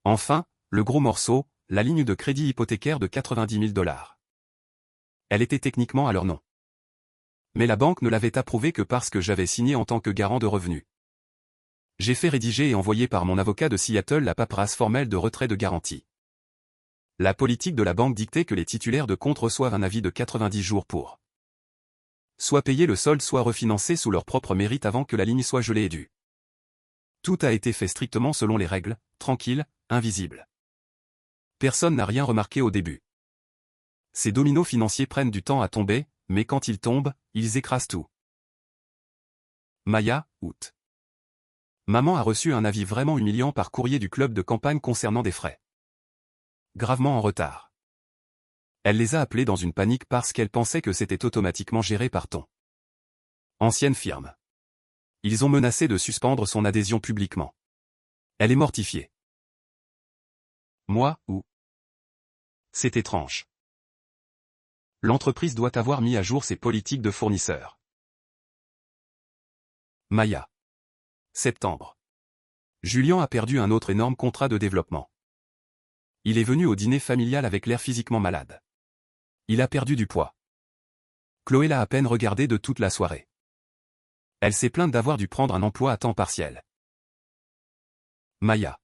Enfin, le gros morceau, la ligne de crédit hypothécaire de 90 000 $. Elle était techniquement à leur nom. Mais la banque ne l'avait approuvée que parce que j'avais signé en tant que garant de revenus. J'ai fait rédiger et envoyer par mon avocat de Seattle la paperasse formelle de retrait de garantie. La politique de la banque dictait que les titulaires de compte reçoivent un avis de 90 jours pour soit payer le solde soit refinancer sous leur propre mérite avant que la ligne soit gelée et due. Tout a été fait strictement selon les règles, tranquille, invisible. Personne n'a rien remarqué au début. Ces dominos financiers prennent du temps à tomber, mais quand ils tombent, ils écrasent tout. Maya, août. Maman a reçu un avis vraiment humiliant par courrier du club de campagne concernant des frais gravement en retard. Elle les a appelés dans une panique parce qu'elle pensait que c'était automatiquement géré par ton ancienne firme. Ils ont menacé de suspendre son adhésion publiquement. Elle est mortifiée. Moi, ou? C'est étrange. L'entreprise doit avoir mis à jour ses politiques de fournisseurs. Maya. Septembre. Julien a perdu un autre énorme contrat de développement. Il est venu au dîner familial avec l'air physiquement malade. Il a perdu du poids. Chloé l'a à peine regardé de toute la soirée. Elle s'est plainte d'avoir dû prendre un emploi à temps partiel. Maya.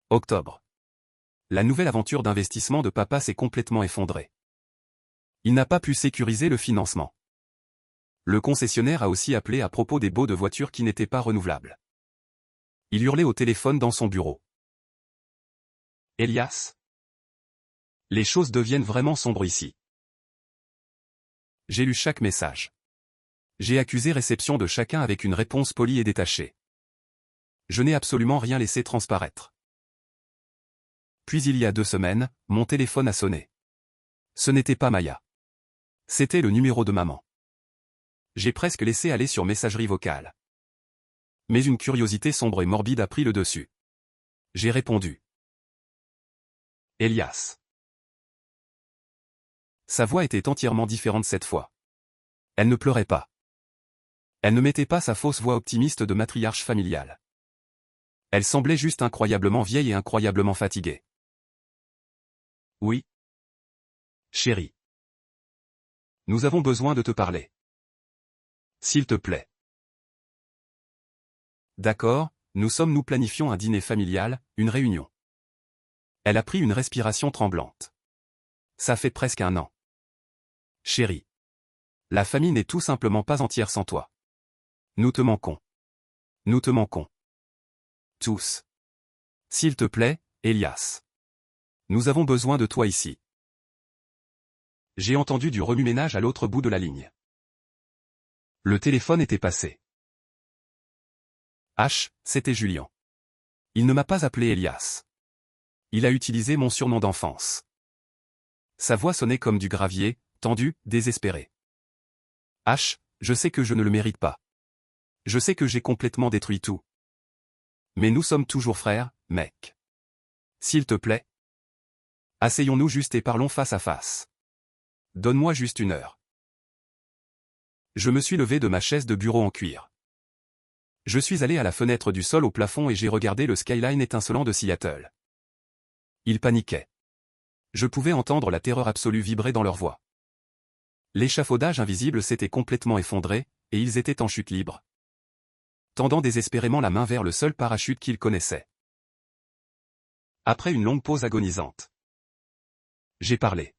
Octobre. La nouvelle aventure d'investissement de papa s'est complètement effondrée. Il n'a pas pu sécuriser le financement. Le concessionnaire a aussi appelé à propos des baux de voitures qui n'étaient pas renouvelables. Il hurlait au téléphone dans son bureau. Elias? Les choses deviennent vraiment sombres ici. J'ai lu chaque message. J'ai accusé réception de chacun avec une réponse polie et détachée. Je n'ai absolument rien laissé transparaître. Puis il y a 2 semaines, mon téléphone a sonné. Ce n'était pas Maya. C'était le numéro de maman. J'ai presque laissé aller sur messagerie vocale. Mais une curiosité sombre et morbide a pris le dessus. J'ai répondu. Elias. Sa voix était entièrement différente cette fois. Elle ne pleurait pas. Elle ne mettait pas sa fausse voix optimiste de matriarche familiale. Elle semblait juste incroyablement vieille et incroyablement fatiguée. Oui. Chérie. Nous avons besoin de te parler. S'il te plaît. D'accord, nous planifions un dîner familial, une réunion. Elle a pris une respiration tremblante. Ça fait presque 1 an. Chérie. La famille n'est tout simplement pas entière sans toi. Nous te manquons. Nous te manquons. Tous. S'il te plaît, Elias. Nous avons besoin de toi ici. J'ai entendu du remue-ménage à l'autre bout de la ligne. Le téléphone était passé. C'était Julien. Il ne m'a pas appelé Elias. Il a utilisé mon surnom d'enfance. Sa voix sonnait comme du gravier, tendu, désespéré. Je sais que je ne le mérite pas. Je sais que j'ai complètement détruit tout. Mais nous sommes toujours frères, mec. S'il te plaît. Asseyons-nous juste et parlons face à face. Donne-moi juste 1 heure. Je me suis levé de ma chaise de bureau en cuir. Je suis allé à la fenêtre du sol au plafond et j'ai regardé le skyline étincelant de Seattle. Ils paniquaient. Je pouvais entendre la terreur absolue vibrer dans leur voix. L'échafaudage invisible s'était complètement effondré, et ils étaient en chute libre, tendant désespérément la main vers le seul parachute qu'ils connaissaient. Après une longue pause agonisante, j'ai parlé.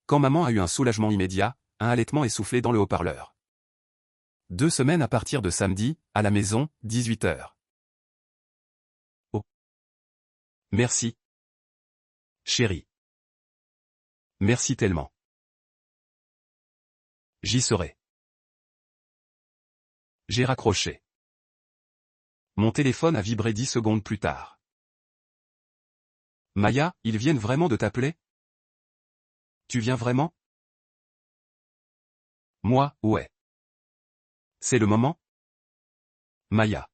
Quand maman a eu un soulagement immédiat, un halètement essoufflé dans le haut-parleur. 2 semaines à partir de samedi, à la maison, 18 heures. Oh. Merci. Chérie. Merci tellement. J'y serai. J'ai raccroché. Mon téléphone a vibré 10 secondes plus tard. Maya, ils viennent vraiment de t'appeler? Tu viens vraiment? Moi, ouais. C'est le moment? Maya.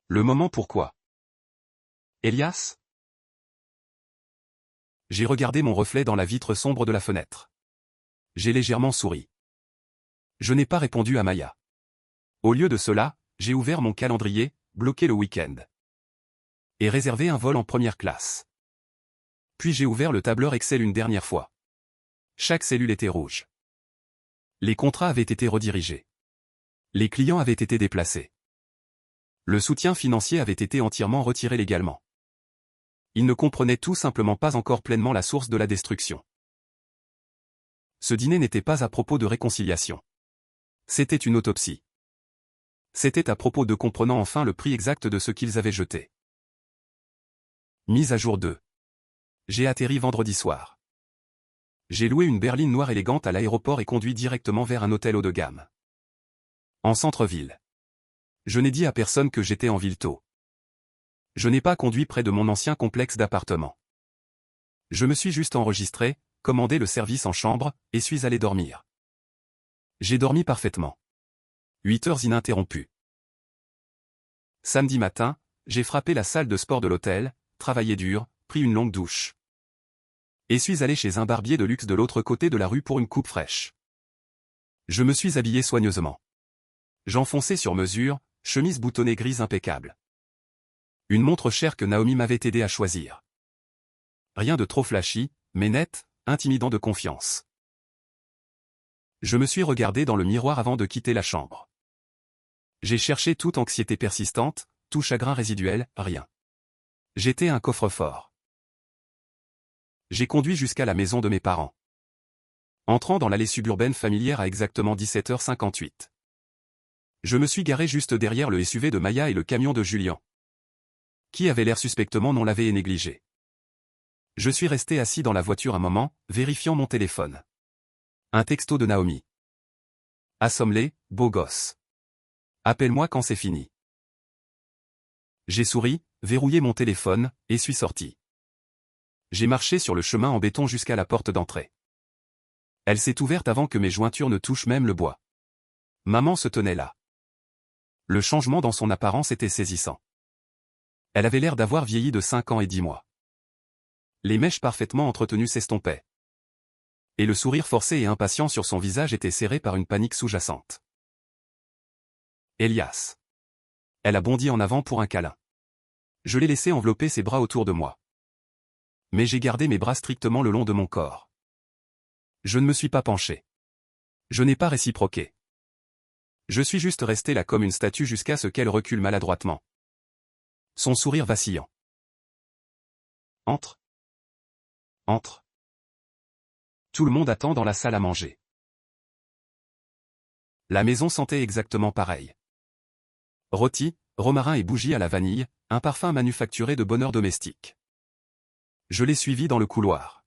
Le moment pourquoi? Elias? J'ai regardé mon reflet dans la vitre sombre de la fenêtre. J'ai légèrement souri. Je n'ai pas répondu à Maya. Au lieu de cela, j'ai ouvert mon calendrier, bloqué le week-end. Et réservé un vol en première classe. Puis j'ai ouvert le tableur Excel une dernière fois. Chaque cellule était rouge. Les contrats avaient été redirigés. Les clients avaient été déplacés. Le soutien financier avait été entièrement retiré légalement. Ils ne comprenaient tout simplement pas encore pleinement la source de la destruction. Ce dîner n'était pas à propos de réconciliation. C'était une autopsie. C'était à propos de comprenant enfin le prix exact de ce qu'ils avaient jeté. Mise à jour 2. J'ai atterri vendredi soir. J'ai loué une berline noire élégante à l'aéroport et conduit directement vers un hôtel haut de gamme. En centre-ville. Je n'ai dit à personne que j'étais en ville tôt. Je n'ai pas conduit près de mon ancien complexe d'appartements. Je me suis juste enregistré, commandé le service en chambre, et suis allé dormir. J'ai dormi parfaitement. 8 heures ininterrompues. Samedi matin, j'ai frappé la salle de sport de l'hôtel, travaillé dur, pris une longue douche. Et suis allé chez un barbier de luxe de l'autre côté de la rue pour une coupe fraîche. Je me suis habillé soigneusement. J'enfonçais sur mesure, chemise boutonnée grise impeccable. Une montre chère que Naomi m'avait aidé à choisir. Rien de trop flashy, mais net, intimidant de confiance. Je me suis regardé dans le miroir avant de quitter la chambre. J'ai cherché toute anxiété persistante, tout chagrin résiduel, rien. J'étais un coffre-fort. J'ai conduit jusqu'à la maison de mes parents. Entrant dans l'allée suburbaine familière à exactement 17h58. Je me suis garé juste derrière le SUV de Maya et le camion de Julien, qui avait l'air suspectement non lavé et négligé. Je suis resté assis dans la voiture un moment, vérifiant mon téléphone. Un texto de Naomi. Assomme-les, beau gosse. Appelle-moi quand c'est fini. J'ai souri, verrouillé mon téléphone, et suis sorti. J'ai marché sur le chemin en béton jusqu'à la porte d'entrée. Elle s'est ouverte avant que mes jointures ne touchent même le bois. Maman se tenait là. Le changement dans son apparence était saisissant. Elle avait l'air d'avoir vieilli de 5 ans et 10 mois. Les mèches parfaitement entretenues s'estompaient. Et le sourire forcé et impatient sur son visage était serré par une panique sous-jacente. Elias. Elle a bondi en avant pour un câlin. Je l'ai laissé envelopper ses bras autour de moi. Mais j'ai gardé mes bras strictement le long de mon corps. Je ne me suis pas penché. Je n'ai pas réciproqué. Je suis juste resté là comme une statue jusqu'à ce qu'elle recule maladroitement. Son sourire vacillant. Entre. Entre. Tout le monde attend dans la salle à manger. La maison sentait exactement pareil. Rôti, romarin et bougies à la vanille, un parfum manufacturé de bonheur domestique. Je l'ai suivi dans le couloir.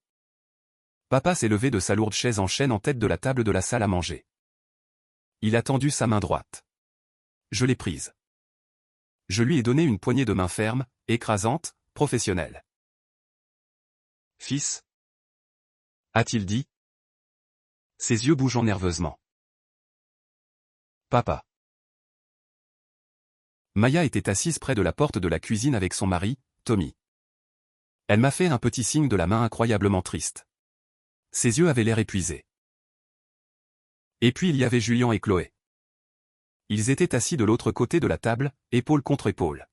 Papa s'est levé de sa lourde chaise en chêne en tête de la table de la salle à manger. Il a tendu sa main droite. Je l'ai prise. Je lui ai donné une poignée de main ferme, écrasante, professionnelle. Fils, a-t-il dit. Ses yeux bougeant nerveusement. Papa. Maya était assise près de la porte de la cuisine avec son mari, Tommy. Elle m'a fait un petit signe de la main incroyablement triste. Ses yeux avaient l'air épuisés. Et puis il y avait Julien et Chloé. Ils étaient assis de l'autre côté de la table, épaule contre épaule.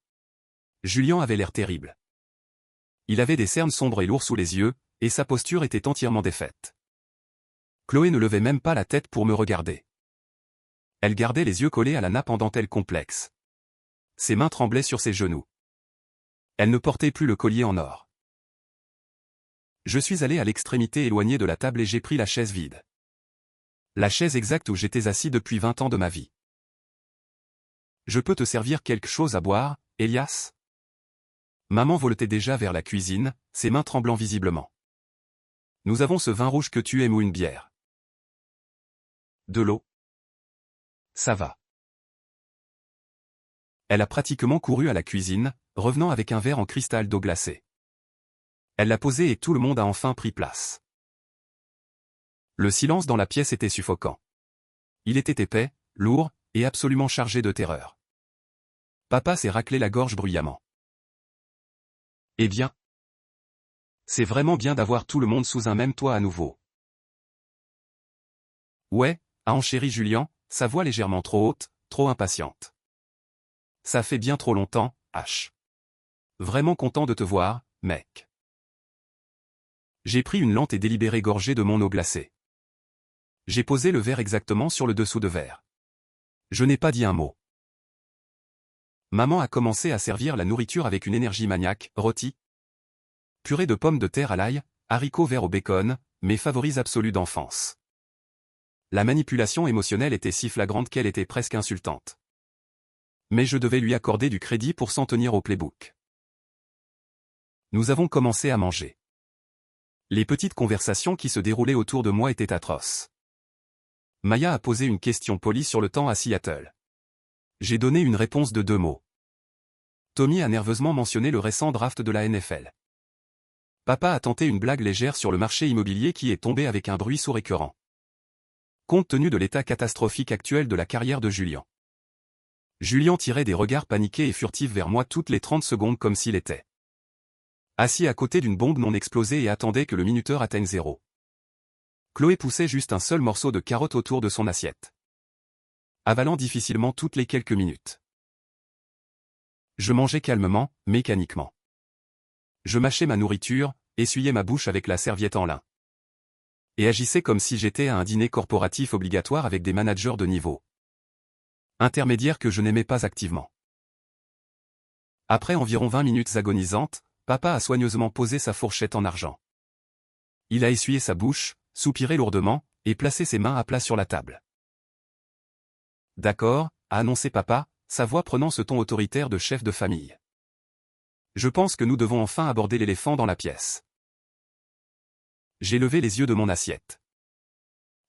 Julien avait l'air terrible. Il avait des cernes sombres et lourds sous les yeux, et sa posture était entièrement défaite. Chloé ne levait même pas la tête pour me regarder. Elle gardait les yeux collés à la nappe en dentelle complexe. Ses mains tremblaient sur ses genoux. Elle ne portait plus le collier en or. Je suis allé à l'extrémité éloignée de la table et j'ai pris la chaise vide. La chaise exacte où j'étais assis depuis 20 ans de ma vie. Je peux te servir quelque chose à boire, Elias? Maman voletait déjà vers la cuisine, ses mains tremblant visiblement. Nous avons ce vin rouge que tu aimes ou une bière? De l'eau? Ça va. Elle a pratiquement couru à la cuisine, revenant avec un verre en cristal d'eau glacée. Elle l'a posé et tout le monde a enfin pris place. Le silence dans la pièce était suffocant. Il était épais, lourd, et absolument chargé de terreur. Papa s'est raclé la gorge bruyamment. Eh bien? C'est vraiment bien d'avoir tout le monde sous un même toit à nouveau. Ouais, a enchéri Julien, sa voix légèrement trop haute, trop impatiente. Ça fait bien trop longtemps, H. Vraiment content de te voir, mec. J'ai pris une lente et délibérée gorgée de mon eau glacée. J'ai posé le verre exactement sur le dessous de verre. Je n'ai pas dit un mot. Maman a commencé à servir la nourriture avec une énergie maniaque, rôti. Purée de pommes de terre à l'ail, haricots verts au bacon, mes favoris absolus d'enfance. La manipulation émotionnelle était si flagrante qu'elle était presque insultante. Mais je devais lui accorder du crédit pour s'en tenir au playbook. Nous avons commencé à manger. Les petites conversations qui se déroulaient autour de moi étaient atroces. Maya a posé une question polie sur le temps à Seattle. J'ai donné une réponse de 2 mots. Tommy a nerveusement mentionné le récent draft de la NFL. Papa a tenté une blague légère sur le marché immobilier qui est tombé avec un bruit sourd écœurant. Compte tenu de l'état catastrophique actuel de la carrière de Julien. Julien tirait des regards paniqués et furtifs vers moi toutes les 30 secondes comme s'il était assis à côté d'une bombe non explosée et attendait que le minuteur atteigne 0. Chloé poussait juste un seul morceau de carotte autour de son assiette, avalant difficilement toutes les quelques minutes. Je mangeais calmement, mécaniquement. Je mâchais ma nourriture, essuyais ma bouche avec la serviette en lin. Et agissais comme si j'étais à un dîner corporatif obligatoire avec des managers de niveau intermédiaire que je n'aimais pas activement. Après environ 20 minutes agonisantes, papa a soigneusement posé sa fourchette en argent. Il a essuyé sa bouche, soupiré lourdement, et placé ses mains à plat sur la table. D'accord, a annoncé papa, sa voix prenant ce ton autoritaire de chef de famille. Je pense que nous devons enfin aborder l'éléphant dans la pièce. J'ai levé les yeux de mon assiette.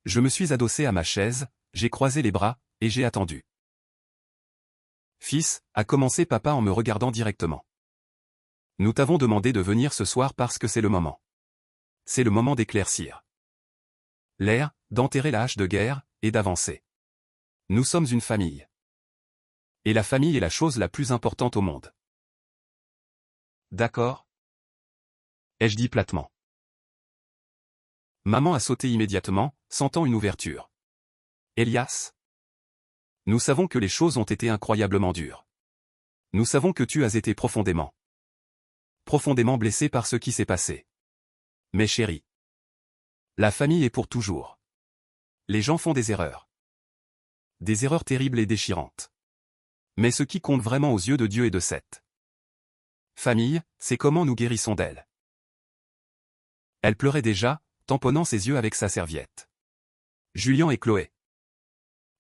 Je me suis adossé à ma chaise, j'ai croisé les bras, et j'ai attendu. Fils, a commencé papa en me regardant directement. Nous t'avons demandé de venir ce soir parce que c'est le moment. C'est le moment d'éclaircir l'air, d'enterrer la hache de guerre, et d'avancer. Nous sommes une famille. Et la famille est la chose la plus importante au monde. D'accord? Ai-je dit platement. Maman a sauté immédiatement, sentant une ouverture. Elias? Nous savons que les choses ont été incroyablement dures. Nous savons que tu as été profondément blessé par ce qui s'est passé. Mais chérie, la famille est pour toujours. Les gens font des erreurs. Des erreurs terribles et déchirantes. Mais ce qui compte vraiment aux yeux de Dieu et de cette famille, c'est comment nous guérissons d'elle. Elle pleurait déjà, tamponnant ses yeux avec sa serviette. Julien et Chloé.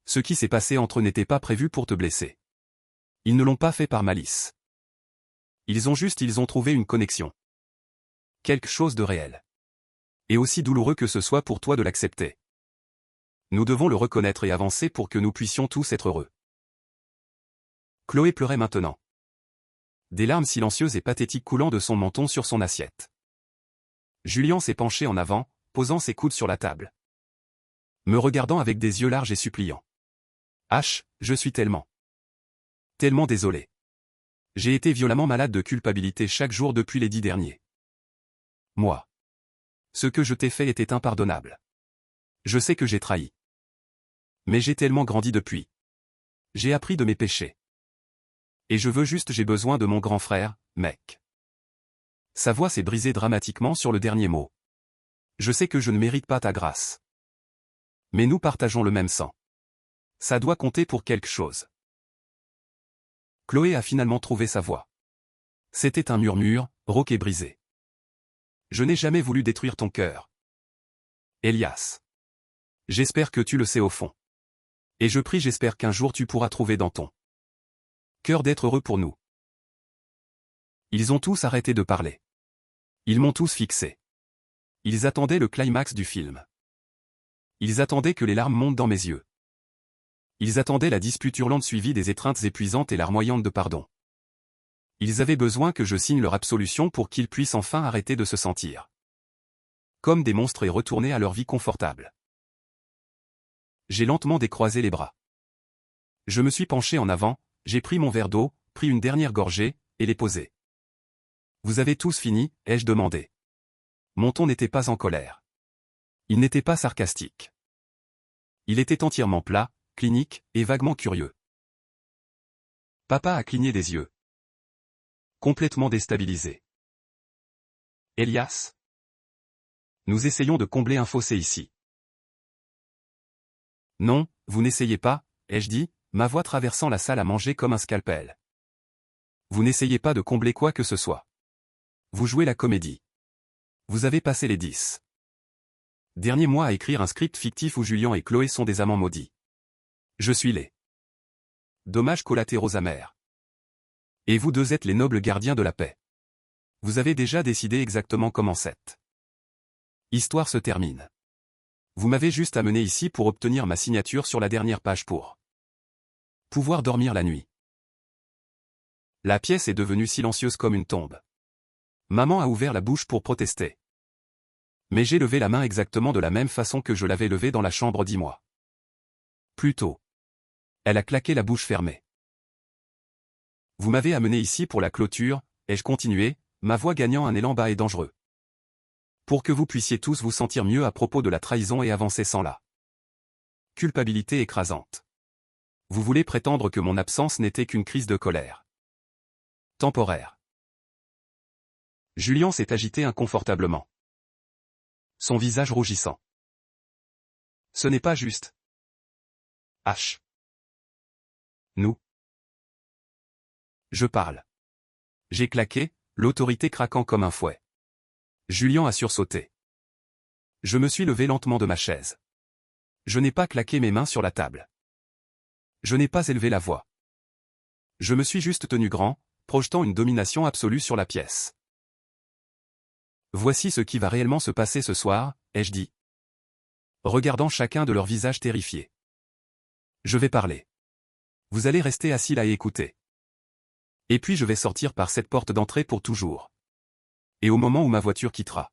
Ce qui s'est passé entre eux n'était pas prévu pour te blesser. Ils ne l'ont pas fait par malice. Ils ont trouvé une connexion. Quelque chose de réel. Et aussi douloureux que ce soit pour toi de l'accepter. Nous devons le reconnaître et avancer pour que nous puissions tous être heureux. Chloé pleurait maintenant. Des larmes silencieuses et pathétiques coulant de son menton sur son assiette. Julien s'est penché en avant, posant ses coudes sur la table. Me regardant avec des yeux larges et suppliants. H, je suis tellement désolé. J'ai été violemment malade de culpabilité chaque jour depuis les 10 derniers mois. Ce que je t'ai fait était impardonnable. Je sais que j'ai trahi. Mais j'ai tellement grandi depuis. J'ai appris de mes péchés. Et j'ai besoin de mon grand frère, mec. Sa voix s'est brisée dramatiquement sur le dernier mot. Je sais que je ne mérite pas ta grâce. Mais nous partageons le même sang. Ça doit compter pour quelque chose. Chloé a finalement trouvé sa voix. C'était un murmure, rauque et brisé. Je n'ai jamais voulu détruire ton cœur. Elias. J'espère que tu le sais au fond. Et j'espère qu'un jour tu pourras trouver dans ton cœur d'être heureux pour nous. Ils ont tous arrêté de parler. Ils m'ont tous fixé. Ils attendaient le climax du film. Ils attendaient que les larmes montent dans mes yeux. Ils attendaient la dispute hurlante suivie des étreintes épuisantes et larmoyantes de pardon. Ils avaient besoin que je signe leur absolution pour qu'ils puissent enfin arrêter de se sentir comme des monstres et retourner à leur vie confortable. J'ai lentement décroisé les bras. Je me suis penché en avant, j'ai pris mon verre d'eau, pris une dernière gorgée, et l'ai posé. Vous avez tous fini, ai-je demandé. Mon ton n'était pas en colère. Il n'était pas sarcastique. Il était entièrement plat, clinique, et vaguement curieux. Papa a cligné des yeux. Complètement déstabilisé. Elias? Nous essayons de combler un fossé ici. Non, vous n'essayez pas, ai-je dit, ma voix traversant la salle à manger comme un scalpel. Vous n'essayez pas de combler quoi que ce soit. Vous jouez la comédie. Vous avez passé les 10 derniers mois à écrire un script fictif où Julien et Chloé sont des amants maudits. Je suis les dommages collatéraux amers. Et vous deux êtes les nobles gardiens de la paix. Vous avez déjà décidé exactement comment cette histoire se termine. Vous m'avez juste amené ici pour obtenir ma signature sur la dernière page pour pouvoir dormir la nuit. La pièce est devenue silencieuse comme une tombe. Maman a ouvert la bouche pour protester. Mais j'ai levé la main exactement de la même façon que je l'avais levée dans la chambre 10 mois plus tôt. Elle a claqué la bouche fermée. Vous m'avez amené ici pour la clôture, ai-je continué, ma voix gagnant un élan bas et dangereux. Pour que vous puissiez tous vous sentir mieux à propos de la trahison et avancer sans la culpabilité écrasante. Vous voulez prétendre que mon absence n'était qu'une crise de colère temporaire. Julien s'est agité inconfortablement. Son visage rougissant. Ce n'est pas juste. H. Nous. Je parle. J'ai claqué, l'autorité craquant comme un fouet. Julien a sursauté. Je me suis levé lentement de ma chaise. Je n'ai pas claqué mes mains sur la table. Je n'ai pas élevé la voix. Je me suis juste tenu grand, projetant une domination absolue sur la pièce. Voici ce qui va réellement se passer ce soir, ai-je dit, regardant chacun de leurs visages terrifiés. Je vais parler. Vous allez rester assis là et écouter. Et puis je vais sortir par cette porte d'entrée pour toujours. Et au moment où ma voiture quittera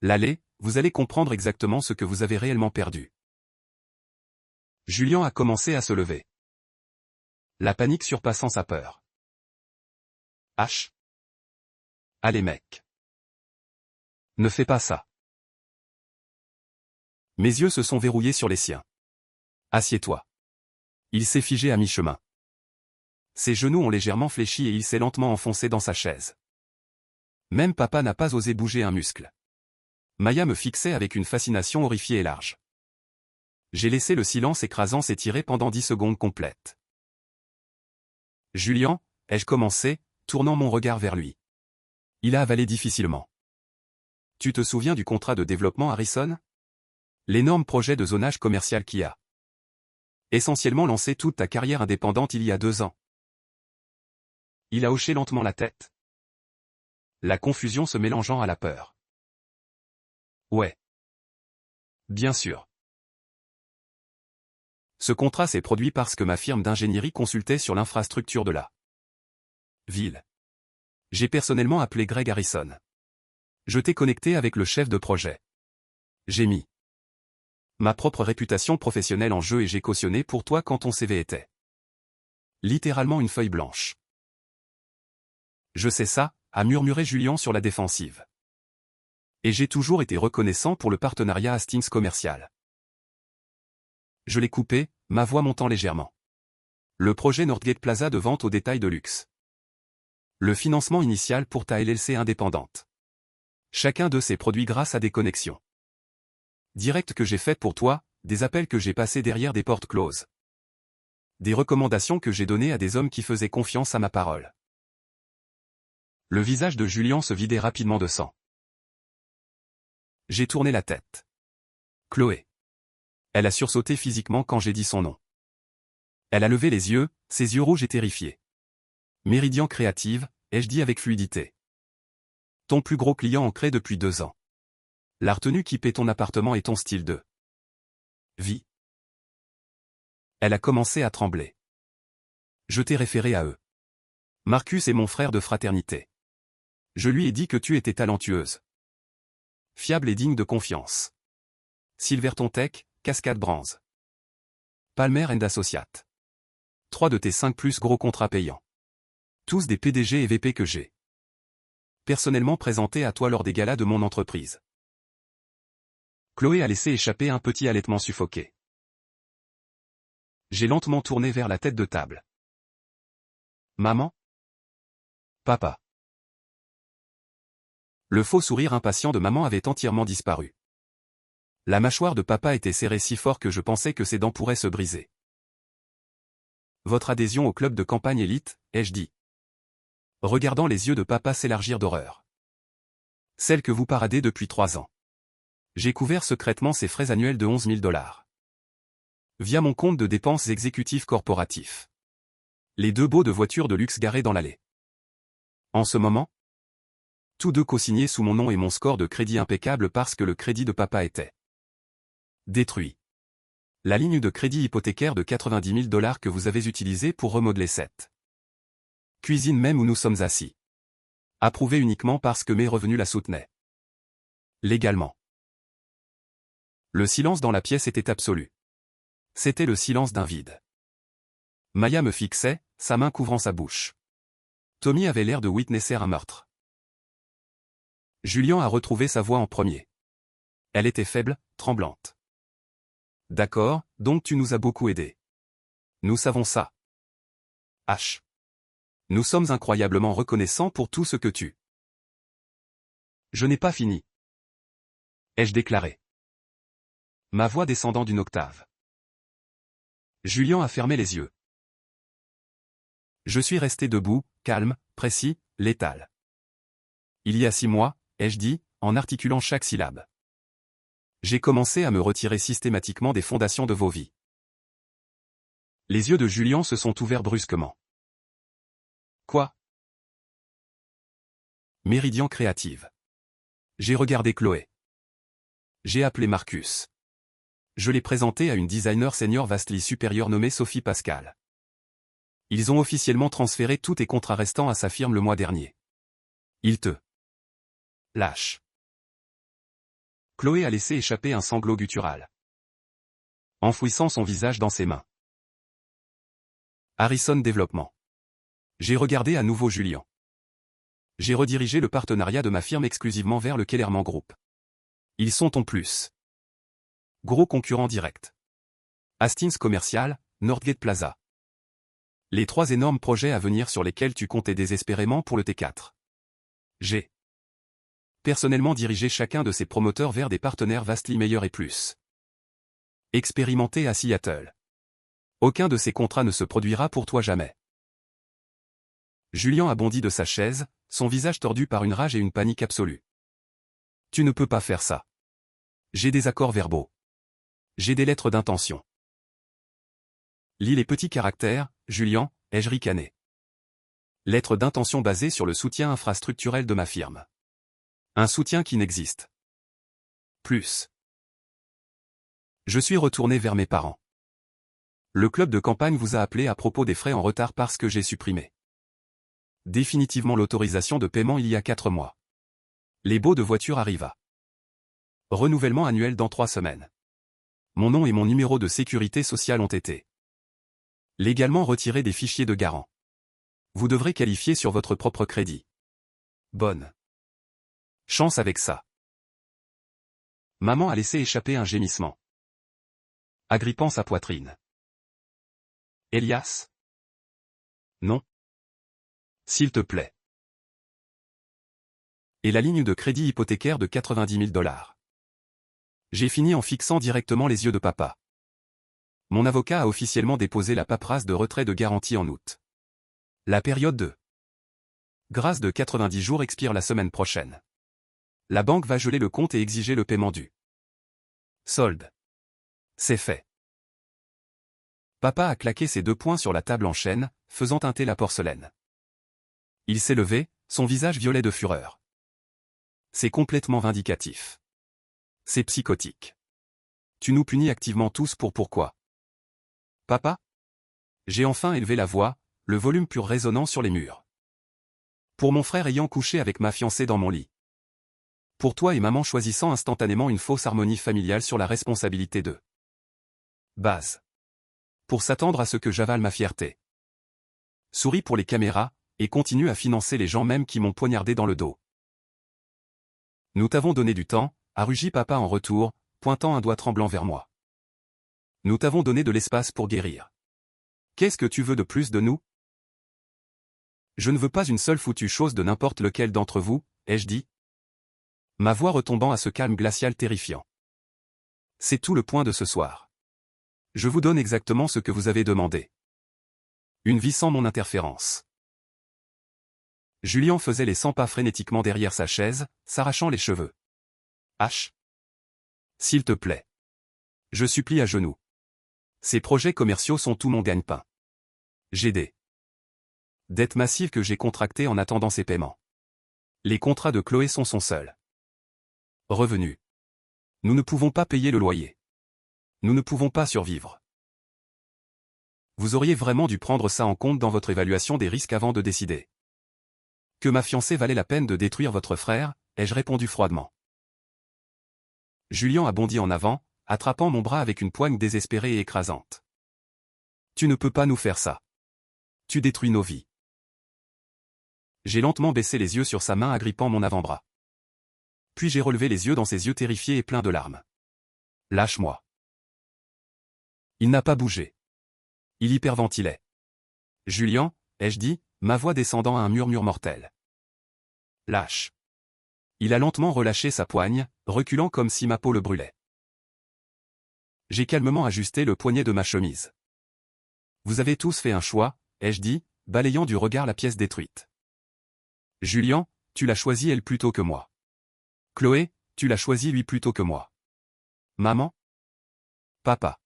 l'allée, vous allez comprendre exactement ce que vous avez réellement perdu. Julien a commencé à se lever. La panique surpassant sa peur. H. Allez mec. Ne fais pas ça. Mes yeux se sont verrouillés sur les siens. Assieds-toi. Il s'est figé à mi-chemin. Ses genoux ont légèrement fléchi et il s'est lentement enfoncé dans sa chaise. Même papa n'a pas osé bouger un muscle. Maya me fixait avec une fascination horrifiée et large. J'ai laissé le silence écrasant s'étirer pendant 10 secondes complètes. Julien, ai-je commencé, tournant mon regard vers lui. Il a avalé difficilement. Tu te souviens du contrat de développement Harrison? L'énorme projet de zonage commercial qui a essentiellement lancé toute ta carrière indépendante il y a 2 ans. Il a hoché lentement la tête. La confusion se mélangeant à la peur. Ouais. Bien sûr. Ce contrat s'est produit parce que ma firme d'ingénierie consultait sur l'infrastructure de la ville. J'ai personnellement appelé Greg Harrison. Je t'ai connecté avec le chef de projet. J'ai mis ma propre réputation professionnelle en jeu et j'ai cautionné pour toi quand ton CV était littéralement une feuille blanche. Je sais ça, a murmuré Julien sur la défensive. Et j'ai toujours été reconnaissant pour le partenariat Hastings commercial. Je l'ai coupé, ma voix montant légèrement. Le projet Northgate Plaza de vente au détail de luxe. Le financement initial pour ta LLC indépendante. Chacun de ces produits grâce à des connexions directes que j'ai faites pour toi, des appels que j'ai passés derrière des portes closes. Des recommandations que j'ai données à des hommes qui faisaient confiance à ma parole. Le visage de Julien se vidait rapidement de sang. J'ai tourné la tête. Chloé. Elle a sursauté physiquement quand j'ai dit son nom. Elle a levé les yeux, ses yeux rouges et terrifiés. Méridian Créative, ai-je dit avec fluidité. Ton plus gros client ancré depuis 2 ans. La retenue qui paie ton appartement et ton style de vie. Elle a commencé à trembler. Je t'ai référé à eux. Marcus est mon frère de fraternité. Je lui ai dit que tu étais talentueuse. Fiable et digne de confiance. Silverton Tech, Cascade Brands. Palmer & Associates. 3 de tes 5 plus gros contrats payants. Tous des PDG et VP que j'ai personnellement présentés à toi lors des galas de mon entreprise. Chloé a laissé échapper un petit halètement suffoqué. J'ai lentement tourné vers la tête de table. Maman? Papa. Le faux sourire impatient de maman avait entièrement disparu. La mâchoire de papa était serrée si fort que je pensais que ses dents pourraient se briser. Votre adhésion au club de campagne élite, ai-je dit, regardant les yeux de papa s'élargir d'horreur. Celle que vous paradez depuis 3 ans. J'ai couvert secrètement ses frais annuels de 11 000 $. Via mon compte de dépenses exécutives corporatifs. Les 2 baux de voitures de luxe garés dans l'allée. En ce moment, tous 2 co-signés sous mon nom et mon score de crédit impeccable parce que le crédit de papa était détruit. La ligne de crédit hypothécaire de 90 000 $ que vous avez utilisée pour remodeler cette cuisine même où nous sommes assis. Approuvée uniquement parce que mes revenus la soutenaient. Légalement. Le silence dans la pièce était absolu. C'était le silence d'un vide. Maya me fixait, sa main couvrant sa bouche. Tommy avait l'air de witnesser un meurtre. Julien a retrouvé sa voix en premier. Elle était faible, tremblante. D'accord, donc tu nous as beaucoup aidés. Nous savons ça. H. Nous sommes incroyablement reconnaissants pour tout ce que tu. Je n'ai pas fini. Ai-je déclaré. Ma voix descendant d'une octave. Julien a fermé les yeux. Je suis resté debout, calme, précis, létal. Il y a 6 mois, ai-je dit, en articulant chaque syllabe. J'ai commencé à me retirer systématiquement des fondations de vos vies. Les yeux de Julien se sont ouverts brusquement. Quoi? Méridian Créative. J'ai regardé Chloé. J'ai appelé Marcus. Je l'ai présenté à une designer senior vastly supérieure nommée Sophie Pascal. Ils ont officiellement transféré tous tes contrats restants à sa firme le mois dernier. Ils te lâchent. Chloé a laissé échapper un sanglot guttural, enfouissant son visage dans ses mains. Harrison Développement. J'ai regardé à nouveau Julien. J'ai redirigé le partenariat de ma firme exclusivement vers le Kellerman Group. Ils sont en plus. Gros concurrent direct. Hastings Commercial, Northgate Plaza. Les 3 énormes projets à venir sur lesquels tu comptais désespérément pour le T4. J'ai personnellement dirigé chacun de ces promoteurs vers des partenaires vastly meilleurs et plus expérimentés à Seattle. Aucun de ces contrats ne se produira pour toi jamais. Julien a bondi de sa chaise, son visage tordu par une rage et une panique absolue. Tu ne peux pas faire ça. J'ai des accords verbaux. J'ai des lettres d'intention. Lis les petits caractères, Julien, ai-je ricané. Lettre d'intention basée sur le soutien infrastructurel de ma firme. Un soutien qui n'existe plus. Je suis retourné vers mes parents. Le club de campagne vous a appelé à propos des frais en retard parce que j'ai supprimé définitivement l'autorisation de paiement il y a 4 mois. Les baux de voiture arrivent. Renouvellement annuel dans 3 semaines. Mon nom et mon numéro de sécurité sociale ont été légalement retirés des fichiers de garant. Vous devrez qualifier sur votre propre crédit. Bonne chance avec ça. Maman a laissé échapper un gémissement, agrippant sa poitrine. Elias? Non. S'il te plaît. Et la ligne de crédit hypothécaire de 90 000 $. J'ai fini en fixant directement les yeux de papa. Mon avocat a officiellement déposé la paperasse de retrait de garantie en août. La période de grâce de 90 jours expire la semaine prochaine. La banque va geler le compte et exiger le paiement du solde. C'est fait. Papa a claqué ses 2 poings sur la table en chêne, faisant teinter la porcelaine. Il s'est levé, son visage violet de fureur. C'est complètement vindicatif. C'est psychotique. Tu nous punis activement tous pour pourquoi? Papa? J'ai enfin élevé la voix, le volume pur résonnant sur les murs. Pour mon frère ayant couché avec ma fiancée dans mon lit. Pour toi et maman choisissant instantanément une fausse harmonie familiale sur la responsabilité de base. Pour s'attendre à ce que j'avale ma fierté. Souris pour les caméras, et continue à financer les gens même qui m'ont poignardé dans le dos. Nous t'avons donné du temps, a rugi papa en retour, pointant un doigt tremblant vers moi. Nous t'avons donné de l'espace pour guérir. Qu'est-ce que tu veux de plus de nous? Je ne veux pas une seule foutue chose de n'importe lequel d'entre vous, ai-je dit. Ma voix retombant à ce calme glacial terrifiant. C'est tout le point de ce soir. Je vous donne exactement ce que vous avez demandé. Une vie sans mon interférence. Julien faisait les 100 pas frénétiquement derrière sa chaise, s'arrachant les cheveux. H. S'il te plaît. Je supplie à genoux. Ces projets commerciaux sont tout mon gagne-pain. J'ai des dettes massives que j'ai contractées en attendant ces paiements. Les contrats de Chloé sont son seul revenu. Nous ne pouvons pas payer le loyer. Nous ne pouvons pas survivre. Vous auriez vraiment dû prendre ça en compte dans votre évaluation des risques avant de décider que ma fiancée valait la peine de détruire votre frère, ai-je répondu froidement. Julien a bondi en avant, attrapant mon bras avec une poigne désespérée et écrasante. Tu ne peux pas nous faire ça. Tu détruis nos vies. J'ai lentement baissé les yeux sur sa main agrippant mon avant-bras. Puis j'ai relevé les yeux dans ses yeux terrifiés et pleins de larmes. Lâche-moi. Il n'a pas bougé. Il hyperventilait. Julien, ai-je dit, ma voix descendant à un murmure mortel. Lâche. Il a lentement relâché sa poigne, reculant comme si ma peau le brûlait. J'ai calmement ajusté le poignet de ma chemise. Vous avez tous fait un choix, ai-je dit, balayant du regard la pièce détruite. Julien, tu l'as choisi elle plutôt que moi. Chloé, tu l'as choisi lui plutôt que moi. Maman? Papa.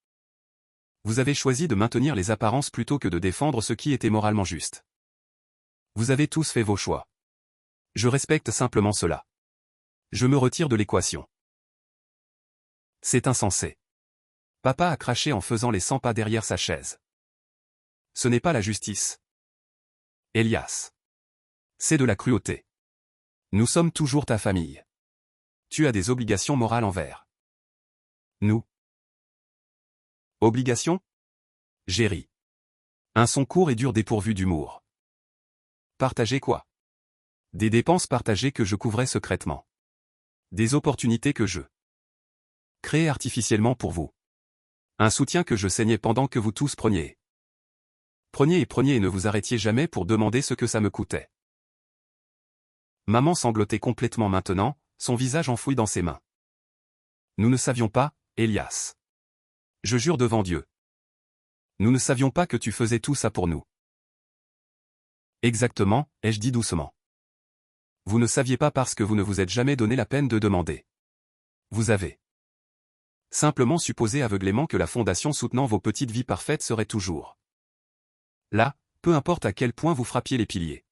Vous avez choisi de maintenir les apparences plutôt que de défendre ce qui était moralement juste. Vous avez tous fait vos choix. Je respecte simplement cela. Je me retire de l'équation. C'est insensé. Papa a craché en faisant les 100 pas derrière sa chaise. Ce n'est pas la justice. Elias. C'est de la cruauté. Nous sommes toujours ta famille. Tu as des obligations morales envers nous. Obligations? J'ai ri. Un son court et dur dépourvu d'humour. Partager quoi? Des dépenses partagées que je couvrais secrètement. Des opportunités que je créais artificiellement pour vous. Un soutien que je saignais pendant que vous tous preniez. Preniez et ne vous arrêtiez jamais pour demander ce que ça me coûtait. Maman sanglotait complètement maintenant, son visage enfoui dans ses mains. Nous ne savions pas, Elias. Je jure devant Dieu. Nous ne savions pas que tu faisais tout ça pour nous. Exactement, ai-je dit doucement. Vous ne saviez pas parce que vous ne vous êtes jamais donné la peine de demander. Vous avez simplement supposé aveuglément que la fondation soutenant vos petites vies parfaites serait toujours là, peu importe à quel point vous frappiez les piliers.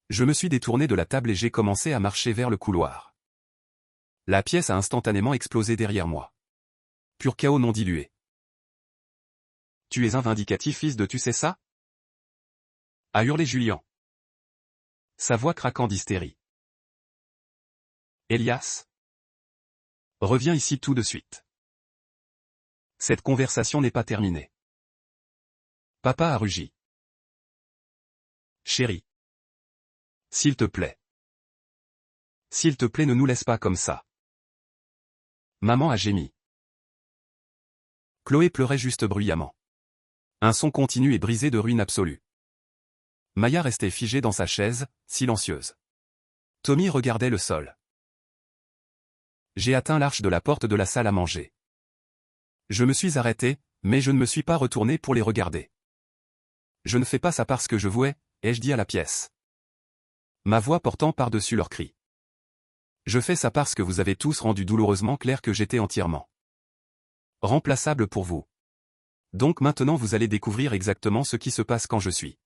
Je me suis détourné de la table et j'ai commencé à marcher vers le couloir. La pièce a instantanément explosé derrière moi. Pur chaos non dilué. Tu es un vindicatif fils de tu sais ça? A hurlé Julien. Sa voix craquant d'hystérie. Elias? Reviens ici tout de suite. Cette conversation n'est pas terminée. Papa a rugi. Chérie. S'il te plaît. S'il te plaît ne nous laisse pas comme ça. Maman a gémi. Chloé pleurait juste bruyamment. Un son continu et brisé de ruine absolue. Maya restait figée dans sa chaise, silencieuse. Tommy regardait le sol. J'ai atteint l'arche de la porte de la salle à manger. Je me suis arrêté, mais je ne me suis pas retourné pour les regarder. Je ne fais pas ça parce que je vouais, ai-je dit à la pièce. Ma voix portant par-dessus leurs cris. Je fais ça parce que vous avez tous rendu douloureusement clair que j'étais entièrement remplaçable pour vous. Donc maintenant vous allez découvrir exactement ce qui se passe quand je suis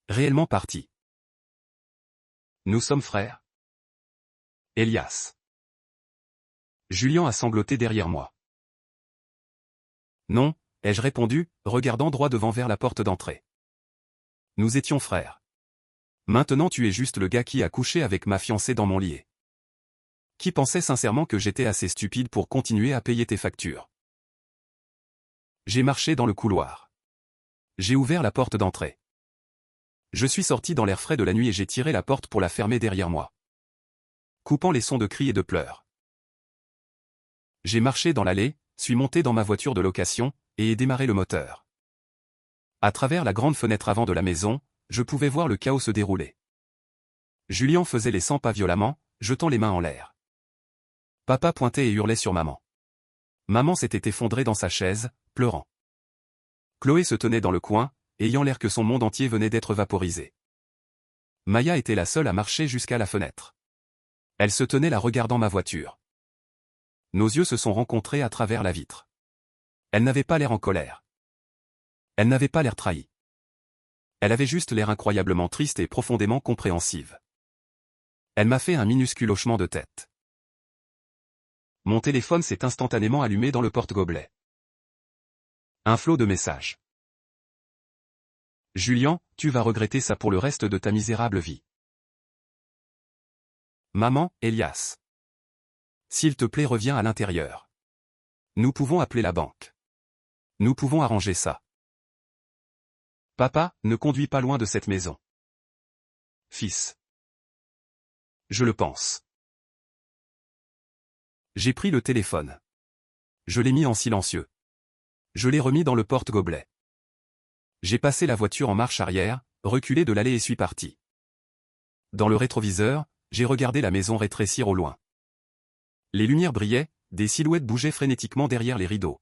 réellement parti. Nous sommes frères. Elias. Julien a sangloté derrière moi. Non, ai-je répondu, regardant droit devant vers la porte d'entrée. Nous étions frères. Maintenant tu es juste le gars qui a couché avec ma fiancée dans mon lit. Qui pensait sincèrement que j'étais assez stupide pour continuer à payer tes factures. J'ai marché dans le couloir. J'ai ouvert la porte d'entrée. Je suis sorti dans l'air frais de la nuit et j'ai tiré la porte pour la fermer derrière moi. Coupant les sons de cris et de pleurs. J'ai marché dans l'allée, suis monté dans ma voiture de location, et ai démarré le moteur. À travers la grande fenêtre avant de la maison, je pouvais voir le chaos se dérouler. Julien faisait les 100 pas violemment, jetant les mains en l'air. Papa pointait et hurlait sur maman. Maman s'était effondrée dans sa chaise, pleurant. Chloé se tenait dans le coin, ayant l'air que son monde entier venait d'être vaporisé. Maya était la seule à marcher jusqu'à la fenêtre. Elle se tenait là regardant ma voiture. Nos yeux se sont rencontrés à travers la vitre. Elle n'avait pas l'air en colère. Elle n'avait pas l'air trahie. Elle avait juste l'air incroyablement triste et profondément compréhensive. Elle m'a fait un minuscule hochement de tête. Mon téléphone s'est instantanément allumé dans le porte-gobelet. Un flot de messages. Julien, tu vas regretter ça pour le reste de ta misérable vie. Maman, Elias. S'il te plaît reviens à l'intérieur. Nous pouvons appeler la banque. Nous pouvons arranger ça. Papa, ne conduis pas loin de cette maison. Fils. Je le pense. J'ai pris le téléphone. Je l'ai mis en silencieux. Je l'ai remis dans le porte-gobelet. J'ai passé la voiture en marche arrière, reculé de l'allée et suis parti. Dans le rétroviseur, j'ai regardé la maison rétrécir au loin. Les lumières brillaient, des silhouettes bougeaient frénétiquement derrière les rideaux.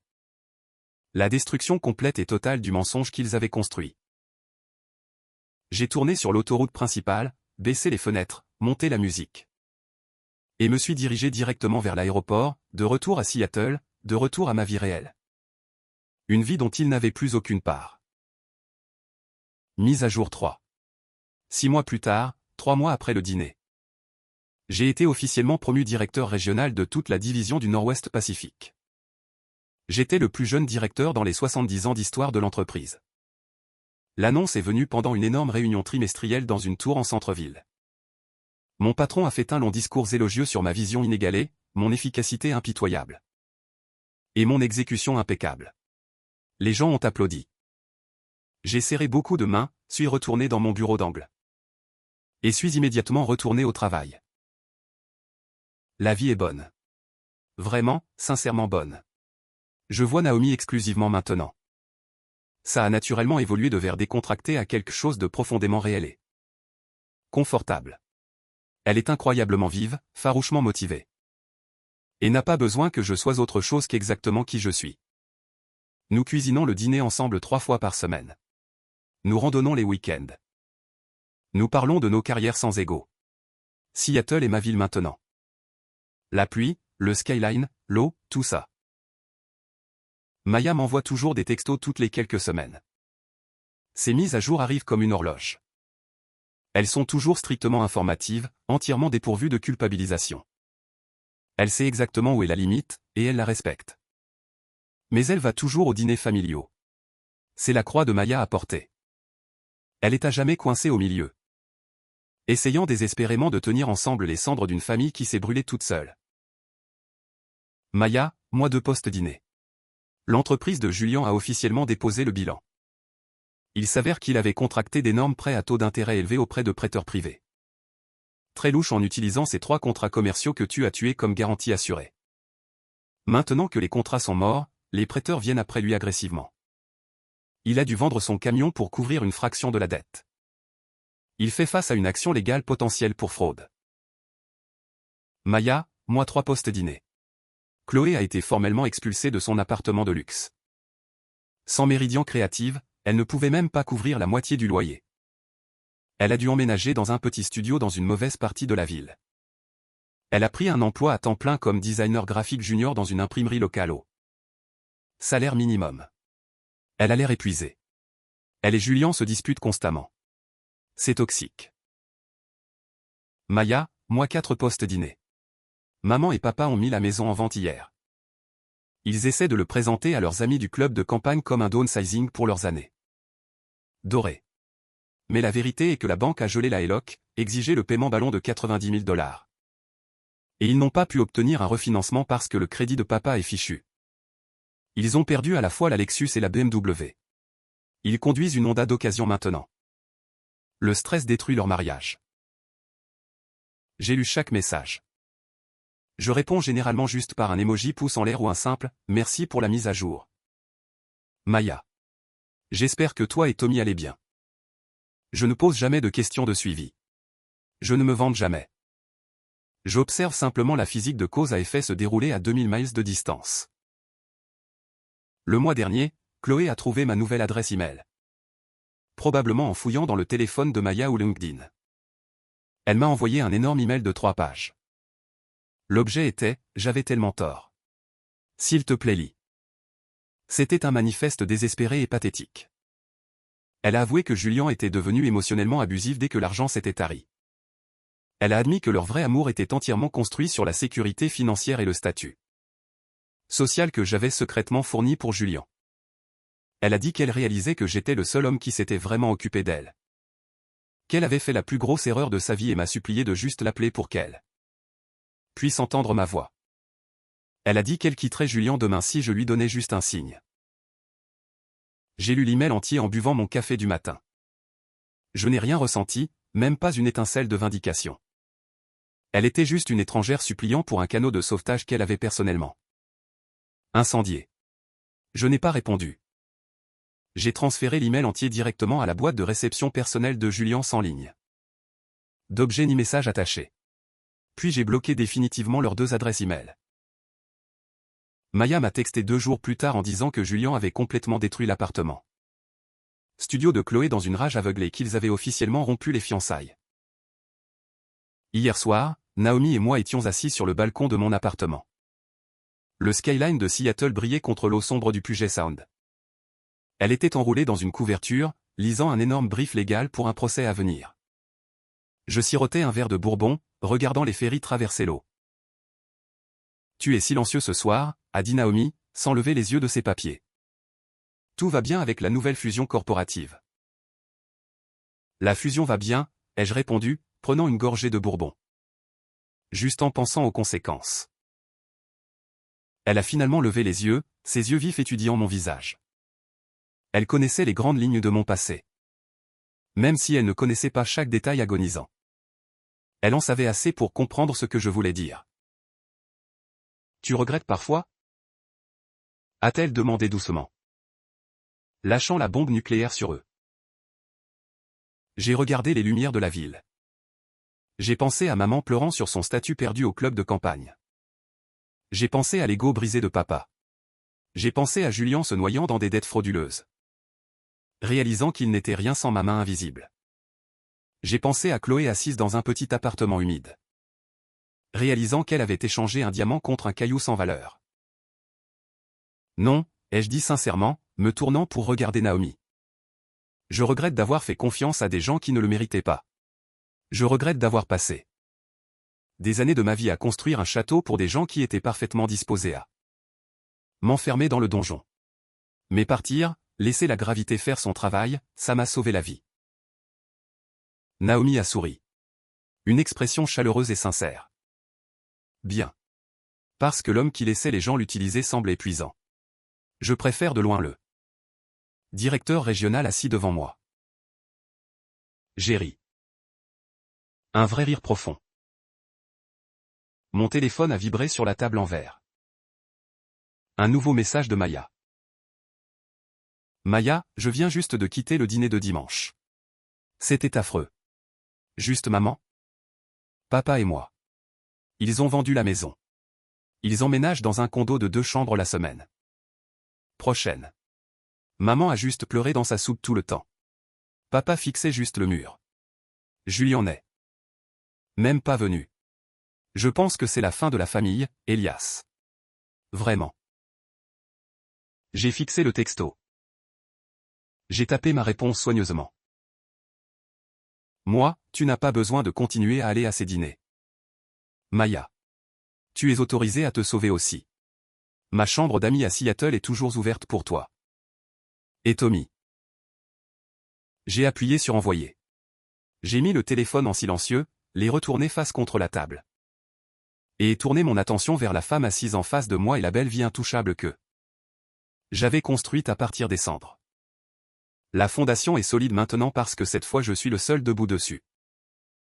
La destruction complète et totale du mensonge qu'ils avaient construit. J'ai tourné sur l'autoroute principale, baissé les fenêtres, monté la musique. Et me suis dirigé directement vers l'aéroport, de retour à Seattle, de retour à ma vie réelle. Une vie dont il n'avait plus aucune part. Mise à jour 3. 6 mois plus tard, 3 mois après le dîner. J'ai été officiellement promu directeur régional de toute la division du Nord-Ouest Pacifique. J'étais le plus jeune directeur dans les 70 ans d'histoire de l'entreprise. L'annonce est venue pendant une énorme réunion trimestrielle dans une tour en centre-ville. Mon patron a fait un long discours élogieux sur ma vision inégalée, mon efficacité impitoyable. Et mon exécution impeccable. Les gens ont applaudi. J'ai serré beaucoup de mains, suis retourné dans mon bureau d'angle. Et suis immédiatement retourné au travail. La vie est bonne. Vraiment, sincèrement bonne. Je vois Naomi exclusivement maintenant. Ça a naturellement évolué de vers décontracté à quelque chose de profondément réel et confortable. Elle est incroyablement vive, farouchement motivée. Et n'a pas besoin que je sois autre chose qu'exactement qui je suis. Nous cuisinons le dîner ensemble 3 fois par semaine. Nous randonnons les week-ends. Nous parlons de nos carrières sans égaux. Seattle est ma ville maintenant. La pluie, le skyline, l'eau, tout ça. Maya m'envoie toujours des textos toutes les quelques semaines. Ces mises à jour arrivent comme une horloge. Elles sont toujours strictement informatives, entièrement dépourvues de culpabilisation. Elle sait exactement où est la limite, et elle la respecte. Mais elle va toujours aux dîners familiaux. C'est la croix de Maya à porter. Elle est à jamais coincée au milieu. Essayant désespérément de tenir ensemble les cendres d'une famille qui s'est brûlée toute seule. Maya, mois de post-dîner. L'entreprise de Julien a officiellement déposé le bilan. Il s'avère qu'il avait contracté d'énormes prêts à taux d'intérêt élevés auprès de prêteurs privés. Très louche en utilisant ces 3 contrats commerciaux que tu as tués comme garantie assurée. Maintenant que les contrats sont morts, les prêteurs viennent après lui agressivement. Il a dû vendre son camion pour couvrir une fraction de la dette. Il fait face à une action légale potentielle pour fraude. Maya, mois 3 post-dîner. Chloé a été formellement expulsée de son appartement de luxe. Sans Méridian Créative, elle ne pouvait même pas couvrir la moitié du loyer. Elle a dû emménager dans un petit studio dans une mauvaise partie de la ville. Elle a pris un emploi à temps plein comme designer graphique junior dans une imprimerie locale au salaire minimum. Elle a l'air épuisée. Elle et Julien se disputent constamment. C'est toxique. Maya, mois 4 post-dîner. Maman et papa ont mis la maison en vente hier. Ils essaient de le présenter à leurs amis du club de campagne comme un downsizing pour leurs années dorées. Mais la vérité est que la banque a gelé la HELOC, exigé le paiement ballon de 90 000 $. Et ils n'ont pas pu obtenir un refinancement parce que le crédit de papa est fichu. Ils ont perdu à la fois la Lexus et la BMW. Ils conduisent une Honda d'occasion maintenant. Le stress détruit leur mariage. J'ai lu chaque message. Je réponds généralement juste par un emoji pouce en l'air ou un simple « Merci pour la mise à jour ». Maya. J'espère que toi et Tommy allez bien. Je ne pose jamais de questions de suivi. Je ne me vante jamais. J'observe simplement la physique de cause à effet se dérouler à 2000 miles de distance. Le mois dernier, Chloé a trouvé ma nouvelle adresse email. Probablement en fouillant dans le téléphone de Maya ou LinkedIn. Elle m'a envoyé un énorme email de 3 pages. L'objet était « J'avais tellement tort. S'il te plaît lis ». C'était un manifeste désespéré et pathétique. Elle a avoué que Julien était devenu émotionnellement abusif dès que l'argent s'était tari. Elle a admis que leur vrai amour était entièrement construit sur la sécurité financière et le statut social que j'avais secrètement fourni pour Julien. Elle a dit qu'elle réalisait que j'étais le seul homme qui s'était vraiment occupé d'elle. Qu'elle avait fait la plus grosse erreur de sa vie et m'a supplié de juste l'appeler pour qu'elle puisse entendre ma voix. Elle a dit qu'elle quitterait Julien demain si je lui donnais juste un signe. J'ai lu l'email entier en buvant mon café du matin. Je n'ai rien ressenti, même pas une étincelle de vindication. Elle était juste une étrangère suppliant pour un canot de sauvetage qu'elle avait personnellement incendié. Je n'ai pas répondu. J'ai transféré l'email entier directement à la boîte de réception personnelle de Julien sans ligne d'objet ni message attaché. Puis j'ai bloqué définitivement leurs 2 adresses email. Maya m'a texté 2 jours plus tard en disant que Julien avait complètement détruit l'appartement studio de Chloé dans une rage aveuglée qu'ils avaient officiellement rompu les fiançailles. Hier soir, Naomi et moi étions assis sur le balcon de mon appartement. Le skyline de Seattle brillait contre l'eau sombre du Puget Sound. Elle était enroulée dans une couverture, lisant un énorme brief légal pour un procès à venir. Je sirotais un verre de bourbon, regardant les ferries traverser l'eau. « Tu es silencieux ce soir », a dit Naomi, sans lever les yeux de ses papiers. « Tout va bien avec la nouvelle fusion corporative. » « La fusion va bien », ai-je répondu, prenant une gorgée de bourbon. Juste en pensant aux conséquences. Elle a finalement levé les yeux, ses yeux vifs étudiant mon visage. Elle connaissait les grandes lignes de mon passé. Même si elle ne connaissait pas chaque détail agonisant. Elle en savait assez pour comprendre ce que je voulais dire. « Tu regrettes parfois ?» a-t-elle demandé doucement. Lâchant la bombe nucléaire sur eux. J'ai regardé les lumières de la ville. J'ai pensé à maman pleurant sur son statut perdu au club de campagne. J'ai pensé à l'ego brisé de papa. J'ai pensé à Julien se noyant dans des dettes frauduleuses. Réalisant qu'il n'était rien sans ma main invisible. J'ai pensé à Chloé assise dans un petit appartement humide. Réalisant qu'elle avait échangé un diamant contre un caillou sans valeur. Non, ai-je dit sincèrement, me tournant pour regarder Naomi. Je regrette d'avoir fait confiance à des gens qui ne le méritaient pas. Je regrette d'avoir passé des années de ma vie à construire un château pour des gens qui étaient parfaitement disposés à m'enfermer dans le donjon. Mais partir, laisser la gravité faire son travail, ça m'a sauvé la vie. Naomi a souri. Une expression chaleureuse et sincère. Bien. Parce que l'homme qui laissait les gens l'utiliser semble épuisant. Je préfère de loin le directeur régional assis devant moi. J'ai ri. Un vrai rire profond. Mon téléphone a vibré sur la table en verre. Un nouveau message de Maya. Maya, je viens juste de quitter le dîner de dimanche. C'était affreux. Juste maman, papa et moi. Ils ont vendu la maison. Ils emménagent dans un condo de 2 chambres la semaine prochaine. Maman a juste pleuré dans sa soupe tout le temps. Papa fixait juste le mur. Julien n'est même pas venu. Je pense que c'est la fin de la famille, Elias. Vraiment. J'ai fixé le texto. J'ai tapé ma réponse soigneusement. Moi, tu n'as pas besoin de continuer à aller à ces dîners. Maya. Tu es autorisée à te sauver aussi. Ma chambre d'amis à Seattle est toujours ouverte pour toi. Et Tommy. J'ai appuyé sur envoyer. J'ai mis le téléphone en silencieux, les retourné face contre la table. Et tourné mon attention vers la femme assise en face de moi et la belle vie intouchable que j'avais construite à partir des cendres. La fondation est solide maintenant parce que cette fois je suis le seul debout dessus.